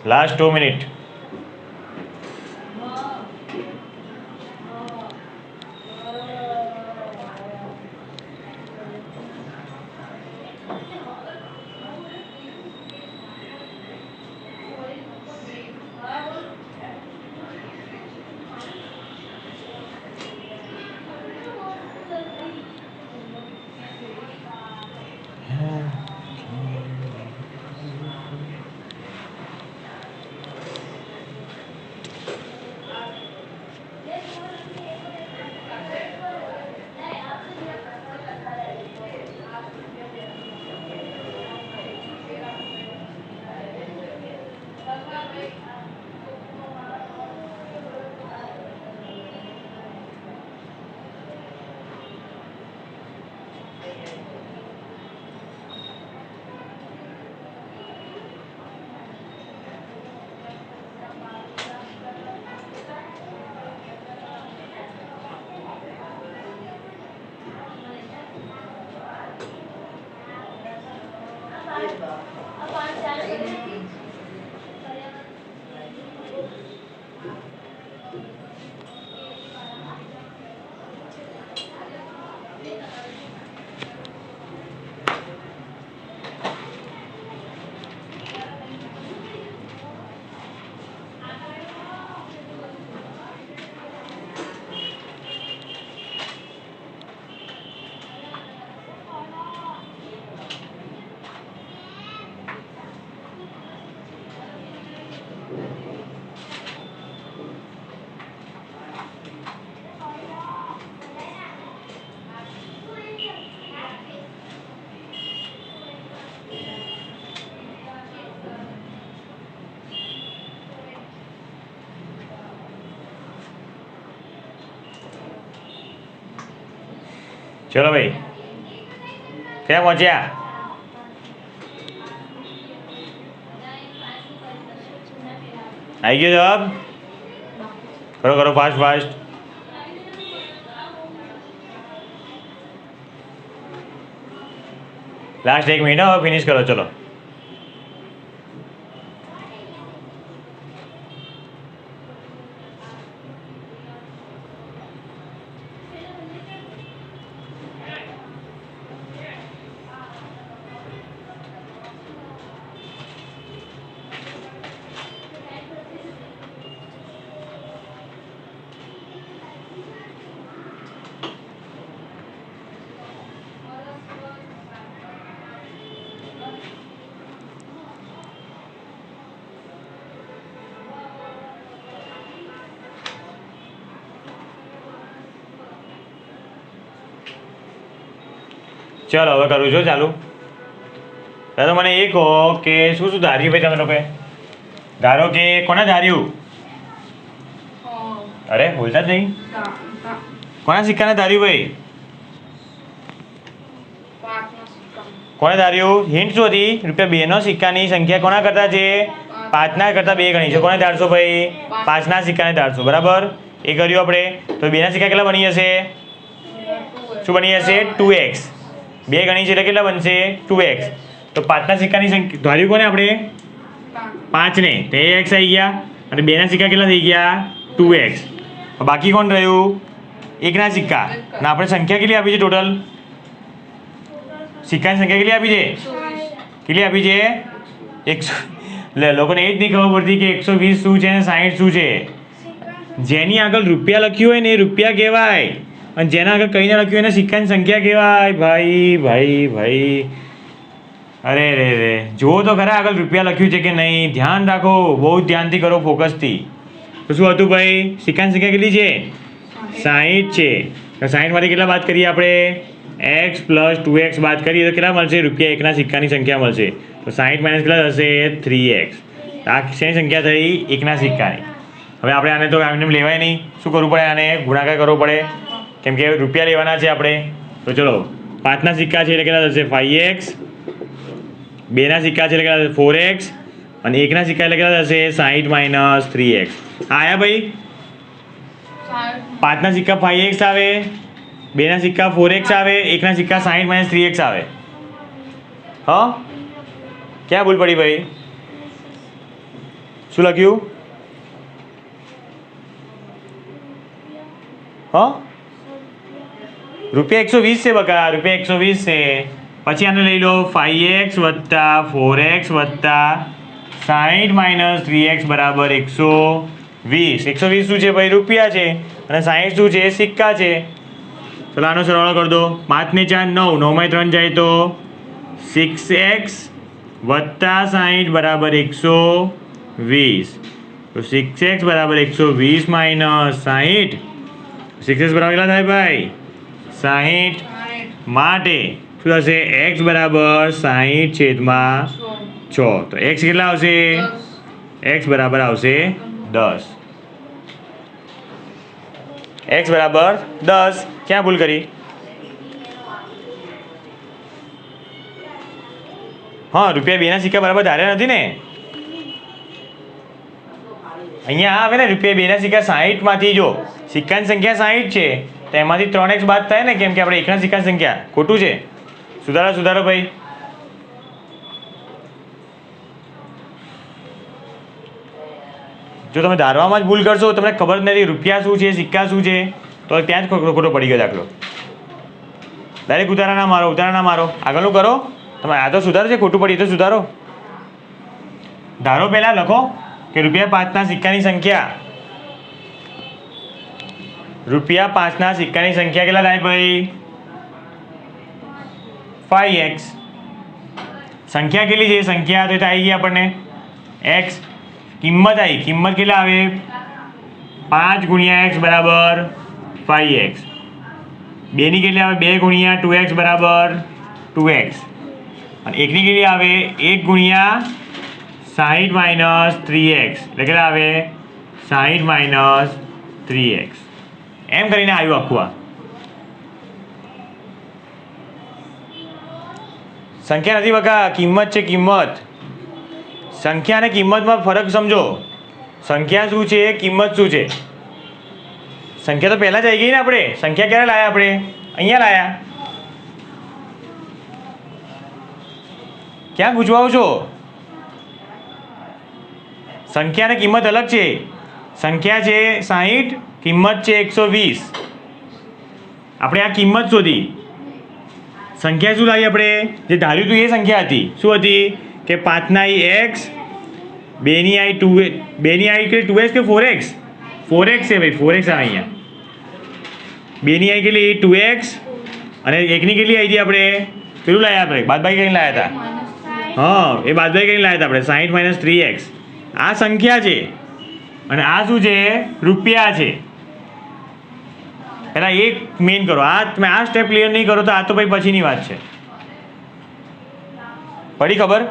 લાસ્ટ 2 મિનિટ. ચલો ભાઈ, ક્યાં પહોંચ્યા? આવી ગયો જવાબ? કરો કરો, ફાસ્ટ ફાસ્ટ. લાસ્ટ 1 મિનિટ હવે, ફિનિશ કરો. ચલો. ચાલો હવે કરું છું ચાલુ. તો મને એ કહો કે શું શું ધાર્યું ભાઈ તમે લોકોએ? ધારો કે કોને ધાર્યું? અરે બોલતા જ નહીં. કોના સિક્કાને ધાર્યું ભાઈ? કોને ધાર્યું? હિન્ટ શું હતી? ₹2 સિક્કાની સંખ્યા કોના કરતા છે? 5ના કરતા 2 ગણી છે. કોને ધારશો ભાઈ? 5ના સિક્કાને ધારશો. બરાબર, એ કર્યું આપણે. તો 2ના સિક્કા કેટલા બની જશે? શું બની જશે? 2x. 2 ગણી છે એટલે કેટલા બનશે? 2x. તો 5ના સિક્કાની સંખ્યા ધાર્યું કોને આપણે? 5ને. તો એ x આવી ગયા. અને 2ના સિક્કા કેટલા થઈ ગયા? 2x. બાકી કોણ રહ્યું? 1ના સિક્કા. અને આપણે સંખ્યા કેટલી આપી છે ટોટલ? સિક્કાની સંખ્યા કેટલી આપી છે? કેટલી આપી છે? 100. લોકોને એ જ નહીં ખબર પડતી કે 120 શું છે અને 60 શું છે. જેની આગળ રૂપિયા લખ્યું હોય ને એ રૂપિયા કહેવાય, અને જેના આગળ કંઈ ના લખ્યું એને સિક્કાની સંખ્યા કહેવાય. ભાઈ અરે રે જુઓ તો ખરા આગળ રૂપિયા લખ્યું છે કે નહીં. ધ્યાન રાખો, બહુ ધ્યાનથી કરો, ફોકસથી. તો શું હતું ભાઈ? સિક્કાની સંખ્યા કેટલી છે? 60 છે. તો 60માંથી કેટલા બાદ કરીએ આપણે? x + 2x બાદ કરીએ તો કેટલા મળશે? ₹1ના સિક્કાની સંખ્યા મળશે. તો 60 - કેટલા થશે? 3x. આ શેની સંખ્યા થઈ? 1ના સિક્કાની. હવે આપણે આને તો આમને લેવાય નહીં. શું કરવું પડે? આને ગુણાકાર કરવો પડે, કેમ કે રૂપિયા લેવાના છે આપણે. તો ચલો, 5ના સિક્કા છે એટલે કેટલા થશે? 5x. 2ના સિક્કા છે એટલે કેટલા થશે? 4x. અને 1ના સિક્કા એટલે કેટલા થશે? 60 - 3x. આયા ભાઈ? 5ના સિક્કા 5x આવે, 2ના સિક્કા 4x આવે, 1ના સિક્કા 60 - 3x આવે. હા ક્યાં ભૂલ પડી ભાઈ શું લખ્યું હા ₹120 છે બકા ₹120 છે પછી આને લઈ લો 5x વત્તા 4x વત્તા 60 - 3x બરાબર 120 120 શું છે ભાઈ રૂપિયા છે અને 60 શું છે સિક્કા છે ચલો આનો સરવાળો કરી દો 5 ને 4 9 9 માં 3 જાય તો 6x વત્તા 60 બરાબર 120 તો 6x બરાબર 120 માઇનસ 60 6x બરાબર કેટલા થાય ભાઈ 60 માટે શું થશે x બરાબર 60/6 તો x કેટલા આવશે x બરાબર આવશે 10 x બરાબર 10 ક્યાં ભૂલ કરી હા ₹2ના સિક્કા બરાબર ધાર્યા નથી ને અહીંયા આવે ને ₹2ના સિક્કા 60 માંથી જો સિક્કાની સંખ્યા 60 છે તો એમાંથી 3x બાદ થાય ને કેમ કે આપણે એકના સિક્કાની સંખ્યા ખોટું છે સુધારો ભાઈ જો તમે ધારવામાં જ ભૂલ કરશો તમને ખબર નથી રૂપિયા શું છે સિક્કા શું છે તો ત્યાં જ ખોટો પડી ગયો દાખલો ડાયરેક્ટ ઉતારા ના મારો આગળનું કરો તમે આ તો સુધારો છે ખોટું પડી તો સુધારો ધારો પહેલાં લખો કે ₹5ના સિક્કાની સંખ્યા ₹5ના સિક્કાની સંખ્યા કેટલા થાય ભાઈ 5x સંખ્યા કેટલી છે સંખ્યા તો આવી ગઈ આપણને x કિંમત આવી કિંમત કેટલા આવે 5 × x બરાબર 5x 2ની કેટલી આવે 2 × 2x બરાબર 2x અને એકની કેટલી આવે 1 × 60 - 3x એટલે કેટલા આવે 60 - 3x એમ કરીને આવ્યું આખું આ સંખ્યા નથી બકા કિંમત છે કિંમત સંખ્યા અને કિંમતમાં ફરક સમજો સંખ્યા શું છે કિંમત શું છે સંખ્યા તો પહેલાં જ આવી ગઈ ને આપણે સંખ્યા ક્યારે લાયા આપણે અહીંયા લાયા ક્યાં ગુજવાઓ છો સંખ્યા અને કિંમત અલગ છે સંખ્યા છે 60 કિંમત છે 120 આપણે આ કિંમત શોધી સંખ્યા શું લાવી આપણે જે ધાર્યું હતું એ સંખ્યા હતી શું હતી કે 5ના x 2ની i 2 2x કે 4x 4x છે ભાઈ 4x આવે અહીંયા 2ની i કેટલી 2x અને એકની કેટલી આવી હતી આપણે પેલું લાવ્યા આપણે બાદબાકી કરીને લાવ્યા હતા હા એ બાદબાકી કરીને લાવ્યા હતા આપણે 60 - 3x આ સંખ્યા છે અને આ શું છે રૂપિયા છે પહેલાં એક મેઇન કરો તમે આ સ્ટેપ ક્લિયર નહીં કરો તો આ તો ભાઈ પછીની વાત છે પડી ખબર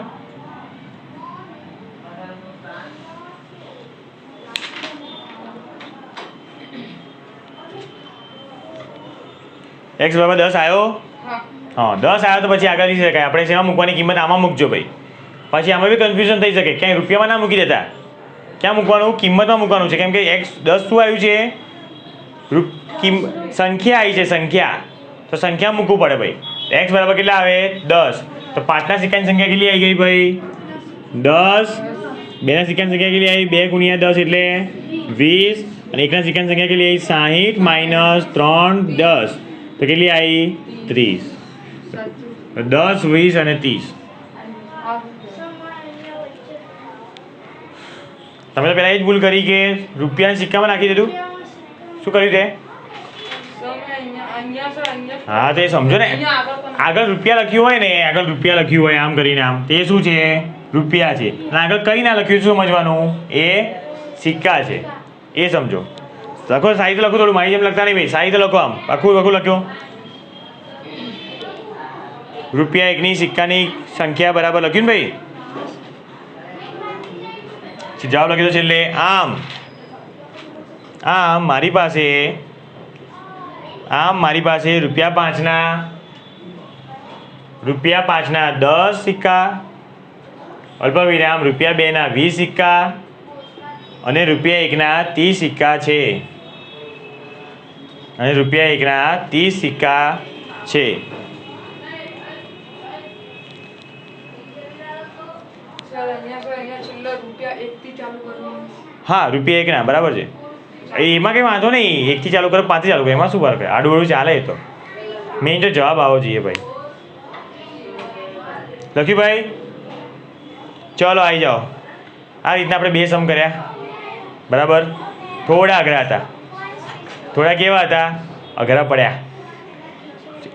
x બરાબર 10 આવ્યો હા 10 આવ્યો તો પછી આગળ જઈ શકાય આપણે શેમાં મૂકવાની કિંમત આમાં મૂકજો ભાઈ પછી આમાં બી કન્ફ્યુઝન થઈ શકે ક્યાંય રૂપિયામાં ના મૂકી દેતા ક્યાં મૂકવાનું કિંમતમાં મૂકવાનું છે કેમ કે x 10 શું આવ્યું છે સંખ્યા આવી છે સંખ્યા તો સંખ્યા મૂકવું પડે ભાઈ x બરાબર કેટલા આવે 10 તો 5ના સિક્કાની સંખ્યા કેટલી આવી ગઈ ભાઈ 10 2ના સિક્કાની સંખ્યા કેટલી આવી 2 × 10 એટલે 20 અને એકના સિક્કાની સંખ્યા કેટલી આવી 60 - 3 10 તો કેટલી આવી 30 10 20 અને 30 તમે તો પહેલાં એ જ ભૂલ કરી કે રૂપિયાના સિક્કામાં નાખી દીધું શું કર્યું તે હા તો એ સમજો ને આગળ રૂપિયા લખ્યું હોય ને આગળ રૂપિયા લખ્યું હોય આમ કરીને આમ તે શું છે રૂપિયા છે અને આગળ કંઈ ના લખ્યું શું સમજવાનું એ સિક્કા છે એ સમજો લખો સાહિત્ય લખો થોડું મારી જેમ લખતા નહીં ભાઈ સાહિત્ય લખો આમ આખું લખ્યો રૂપિયા એકની સિક્કાની સંખ્યા બરાબર લખ્યું ને ભાઈ જવાબ લખી દો છેલ્લે આમ મારી પાસે ₹5ના 10 સિક્કા અલ્પવિરામ ₹2ના 20 સિક્કા અને ₹1ના 30 સિક્કા છે ચાલ અહીંયા છેલ્લે રૂપિયા 1 થી ચાલુ કરવાનું. હા રૂપિયા 1 ના બરાબર છે. એમાં કંઈ વાંધો નહીં, 1 થી ચાલુ કરો 5 થી ચાલુ કરો, એમાં શું ફરક છે? આડું આડું ચાલે એ તો. મેઇન તો જવાબ આવો જોઈએ ભાઈ. લખ્યું ભાઈ? ચલો આવી જાઓ. આ રીતના આપણે 2 સમ કર્યા બરાબર. થોડા અઘરા હતા, થોડા કેવા હતા? અઘરા પડ્યા.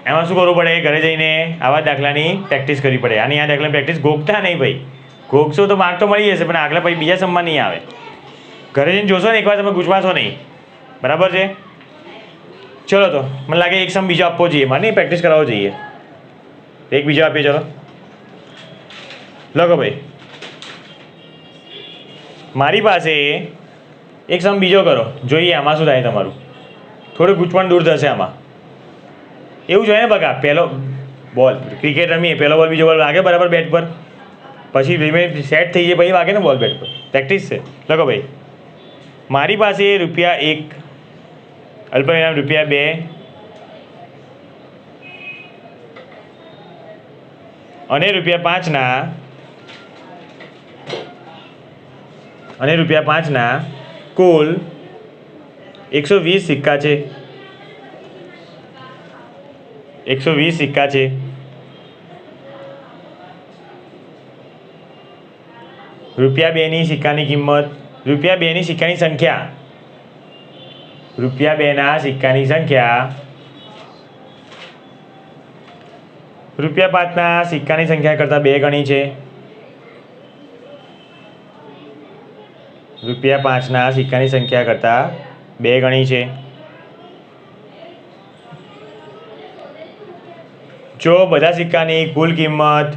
એમાં શું કરવું પડે? ઘરે જઈને આવા દાખલાની પ્રેક્ટિસ કરવી પડે. આની આ દાખલાની પ્રેક્ટિસ ગોખતા નહીં ભાઈ. ગોખશો તો માર્ક તો મળી જશે, પણ આગળ પછી બીજા સમમાં નહીં આવે. ઘરે જઈને જોશો ને એકવાર તમે ગુજવાશો નહીં. બરાબર છે? ચલો તો મને લાગે એક સમ બીજો આપવો જોઈએ, મારે નહીં પ્રેક્ટિસ કરાવવો જોઈએ. એક બીજો આપીએ. ચલો લખો ભાઈ. મારી પાસે એક સમ બીજો કરો, જોઈએ આમાં શું થાય તમારું. થોડું ગૂંચવણ દૂર થશે આમાં. એવું જોઈએ ને બકા, પહેલો બોલ ક્રિકેટ રમીએ, પહેલો બોલ બીજો બોલ વાગે બરાબર બેટ પર, પછી ધીમે સેટ થઈ જાય પછી વાગે ને બોલ બેટ પર. પ્રેક્ટિસ છે. લખો ભાઈ. મારી પાસે ₹1 અલ્પવિરામ ₹2 અને ₹5 ના કુલ 120 સિક્કા છે. 120 સિક્કા છે. ₹2ની સિક્કાની કિંમત, ₹2ની સિક્કાની સંખ્યા, ₹2ના સિક્કાની સંખ્યા ₹5ના સિક્કાની સંખ્યા કરતાં 2 ગણી છે. ₹5ના સિક્કાની સંખ્યા કરતાં 2 ગણી છે. જો બધા સિક્કાની કુલ કિંમત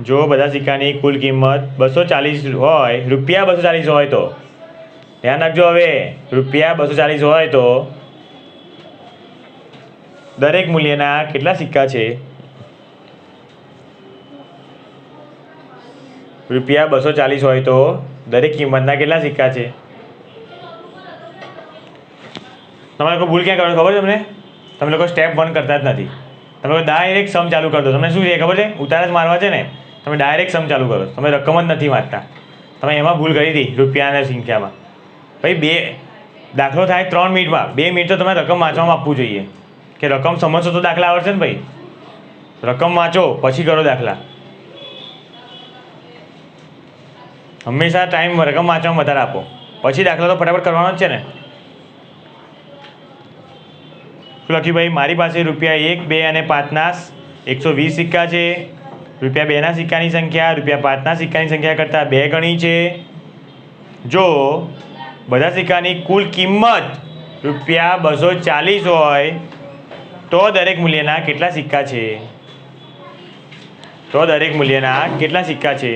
₹240 હોય, ₹240 હોય તો ધ્યાન રાખજો. હવે ₹240 હોય તો દરેક મૂલ્યના કેટલા સિક્કા છે? ₹240 હોય તો દરેક કિંમતના કેટલા સિક્કા છે? તમારે કોઈ ભૂલ ક્યાં કરો ખબર છે તમને? તમે લોકો સ્ટેપ 1 કરતા જ નથી. તમે લોકો ડાયરેક્ટ સમ ચાલુ કરી દો. તમને શું છે ખબર છે? ઉતાર જ મારવા છે ને, તમે ડાયરેક્ટ સમ ચાલુ કરો. તમે રકમ જ નથી વાંચતા. તમે એમાં ભૂલ કરી હતી રૂપિયાની સંખ્યામાં. ભાઈ દાખલો થાય 3 મિનિટમાં, 2 મિનિટ તો તમે રકમ વાંચવામાં આપવું જોઈએ કે રકમ સમજશો તો દાખલા આવડશે ને ભાઈ. રકમ વાંચો પછી કરો દાખલા. હંમેશા ટાઈમ રકમ વાંચવામાં વધારે આપો, પછી દાખલા તો ફટાફટ કરવાનો જ છે ને. શું લખ્યું ભાઈ? મારી પાસે ₹1, 2 અને 5ના 120 સિક્કા છે. ₹2ના સિક્કાની સંખ્યા ₹5ના સિક્કાની સંખ્યા કરતાં 2 ગણી છે. જો બધા સિક્કાની કુલ કિંમત ₹240 હોય તો દરેક મૂલ્યના કેટલા સિક્કા છે?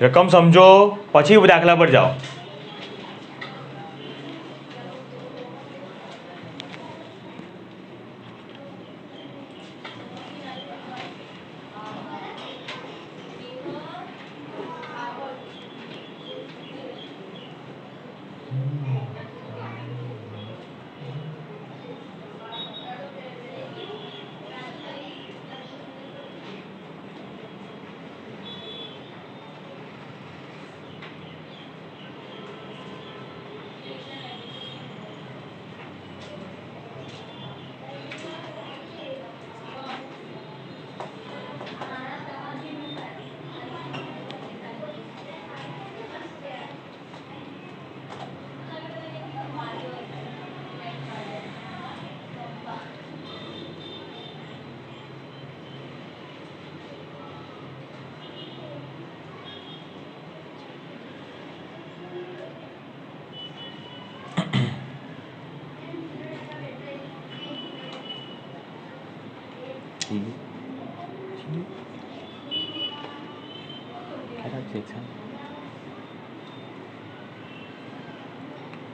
રકમ સમજો પછી દાખલા પર જાઓ.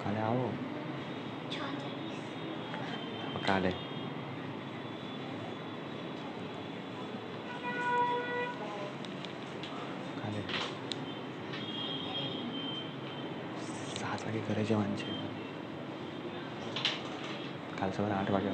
કાલે આવો. કાલે ઘરે જવાનું છે કાલ સવારે 8 વાગે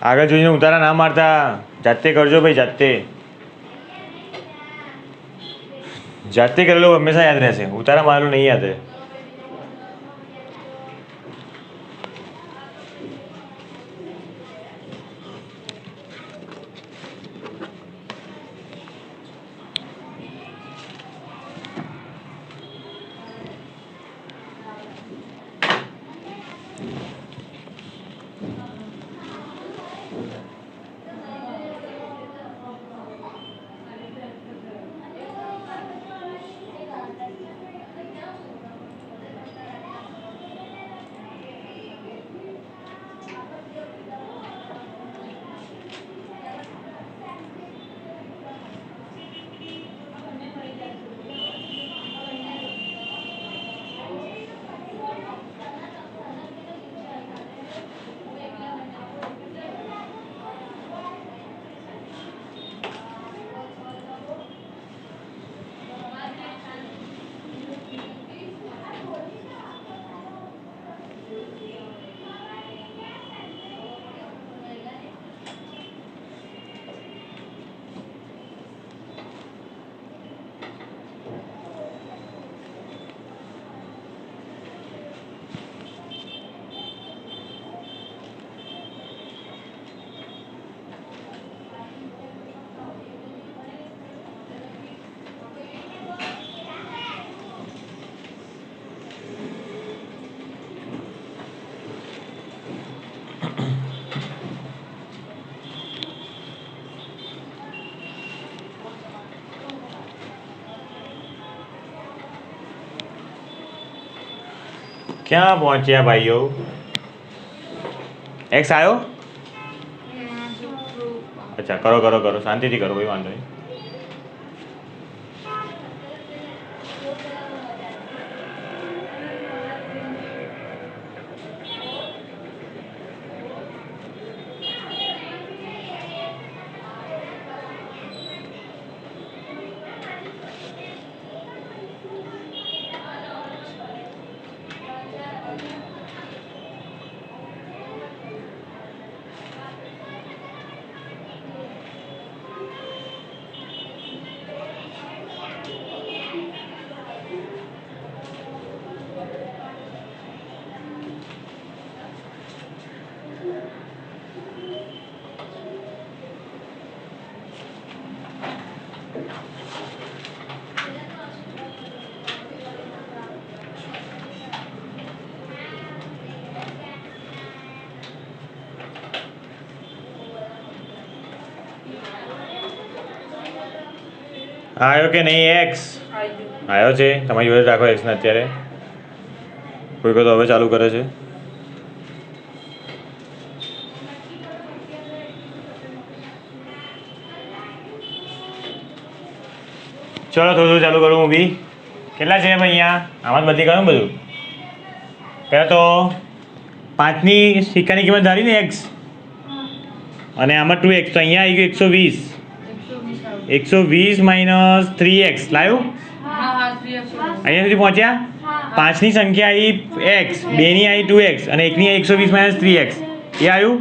આગળ જોઈને ઉતારા ના મારતા જાતે કરજો ભાઈ જાતે કરેલું હંમેશા યાદ રહેશે ઉતારા મારેલું નહીં યાદ રહે ક્યાં પહોંચ્યા ભાઈઓ એક્સ આવ્યો અચ્છા કરો શાંતિથી કરો કોઈ વાંધો નહીં આવ્યો કે નહીં એક્સ આવ્યો છે તમારી જોડે રાખો એક્સને અત્યારે કોઈ તો હવે ચાલુ કરે છે ચલો થોડું ચાલુ કરું હું બી કેટલા છે ભાઈ અહીંયા આમાં બધી કરું બધું પહેલાં તો 5ની સિક્કાની કિંમત ધારી ને એક્સ અને આમાં 2x તો અહીંયા આવી ગયું 120 માઇનસ 3x લાવ્યું અહીંયા સુધી પહોંચ્યા 5ની સંખ્યા આવી x 2ની આવી 2x અને 1ની આવી 120 માઇનસ 3x એ આવ્યું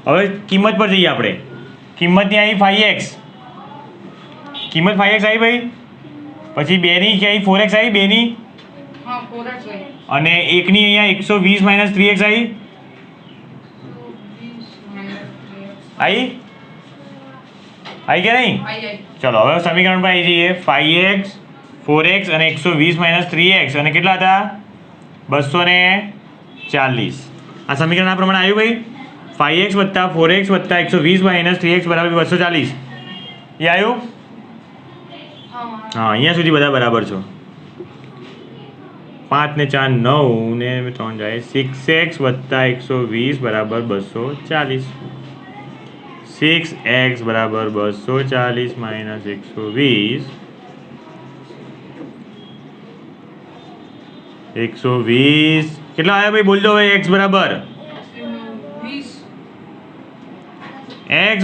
હવે કિંમત પર જઈએ આપણે કિંમતની આવી 5x કિંમત 5x આવી ભાઈ પછી 2ની ક્યાં આવી 4x આવી 2ની અને 1ની અહીંયા 120 માઇનસ 3x આવી કે નહીં ચલો હવે સમીકરણ પર આવી જઈએ 5x 4x અને 120 માઇનસ 3x અને કેટલા હતા 240 આ સમીકરણ આ પ્રમાણે આવ્યું ભાઈ 5x વત્તા 4x વત્તા 120 માઇનસ 3x બરાબર 240. એ આવ્યું? હા, અહીંયા સુધી બધા બરાબર છો. 5 ને 4 9 ને 3 જાય 6x વત્તા 120 બરાબર 240. 6x બરાબર 240 માઇનસ 120. 120 કેટલા આવ્યા ભાઈ? બોલજો ભાઈ. x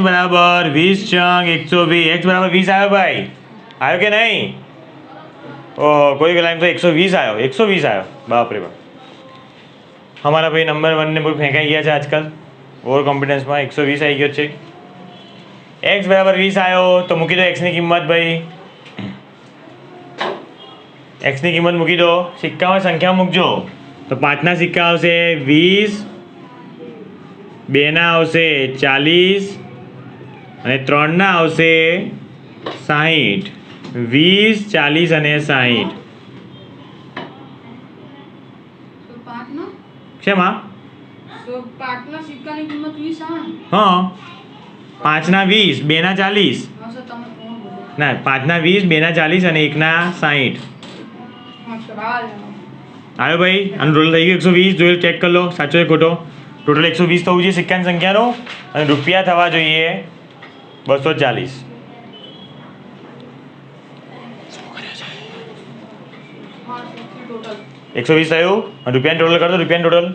બરાબર 20 ચંગ 120. x બરાબર 20 આવ્યો ભાઈ? આવ્યો કે નહીં? ઓહ, કોઈ લાઈન તો 120 આવ્યો. 120 આવ્યો. બાપ રે બાપ. અમારા ભાઈ નંબર 1 ને બહુ ફેંકાઈ ગયા છે આજકાલ ઓવર કોન્ફિડન્સમાં. 120 આવી ગયો છે. x બરાબર 20 આવ્યો તો મૂકી દો x ની કિંમત ભાઈ. x ની કિંમત મૂકી દો. સિક્કામાં સંખ્યા મૂકજો. તો 5 ના સિક્કા આવશે 20, 2 ના આવશે 40 અને 3 ના આવશે 60. 20, 40 અને 60. શેમાં? હા, 5 ના 20, 2 ના 40. ના, 5 ના 20, 2 ના 40 અને 1 ના 60. આવ્યો ભાઈ? આનું ટોટલ થઈ ગયું 120. જોઈ ચેક કરી લો સાચો છે ખોટો. ટોટલ 120 થવું જોઈએ સિક્કાની સંખ્યાનો અને રૂપિયા થવા જોઈએ 240. ટોટલ 120 થયું અને રૂપિયાનું ટોટલ કરતો. રૂપિયાનું ટોટલ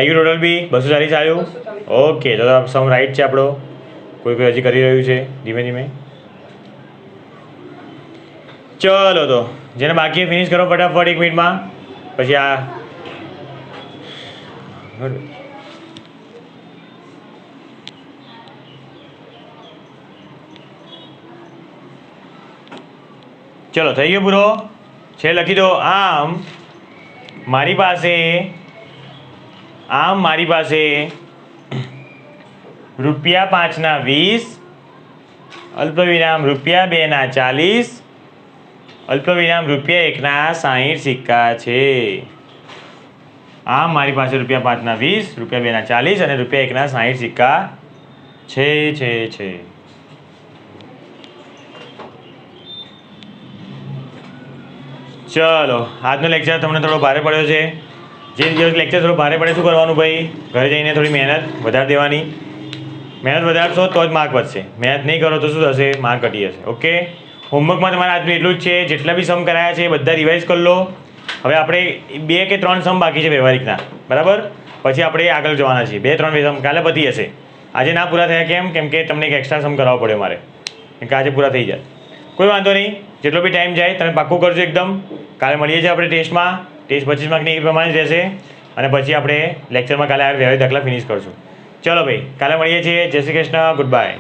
આવી ગયું. ટોટલ બી 240 આવ્યું. ઓકે, તો સમ રાઈટ છે આપણો. કોઈ હજી કરી રહ્યું છે ધીમે ધીમે. ચલો તો જેને બાકી ફિનિશ કરો ફટાફટ 1 મિનિટમાં. પછી આ ચલો થઈ ગયો પૂરો. છે લખી દો. આમ મારી પાસે રૂપિયા 5 ના 20, અલ્પવિરામ રૂપિયા 2 ના 40, અલ્પવિરામ રૂપિયા 1 ના 60 સિક્કા છે. આમ મારી પાસે રૂપિયા 5 ના 20, રૂપિયા 2 ના 40 અને રૂપિયા 1 ના 60 સિક્કા છે. ચલો આજનો લેક્ચર તમને થોડો ભારે પડ્યો છે. જે દિવસ લેક્ચર થોડો ભારે પડે શું કરવાનું ભાઈ? ઘરે જઈને થોડી મહેનત વધારે દેવાની. મહેનત વધારશો તો જ માર્ક વધશે. મહેનત નહીં કરો તો શું થશે? માર્ક ઘટી જશે. ઓકે, હોમવર્કમાં તમારે આજનું એટલું જ છે. જેટલા બી સમ કરાયા છે બધા રિવાઇઝ કરી લો. હવે આપણે 2 કે 3 સમ બાકી છે વ્યવહારિકના, બરાબર? પછી આપણે આગળ જવાના છીએ. 2-3 સમ કાલે પતી જશે. આજે ના પૂરા થયા કેમ કે તમને એક એક્સ્ટ્રા સમ કરાવવો પડ્યો મારે, કેમ કે આજે પૂરા થઈ જાય. કોઈ વાંધો નહીં, જેટલો બી ટાઈમ જાય તમે પાક્કું કરજો એકદમ. કાલે મળીએ છીએ આપણે ટેસ્ટમાં. ટેસ્ટ 25 માર્કની એ પ્રમાણે જ રહેશે અને પછી આપણે લેક્ચરમાં કાલે આ વ્યવહારિક દાખલા ફિનિશ કરશું. ચલો ભાઈ, કાલે મળીએ છીએ. જય શ્રી કૃષ્ણ. Good bye.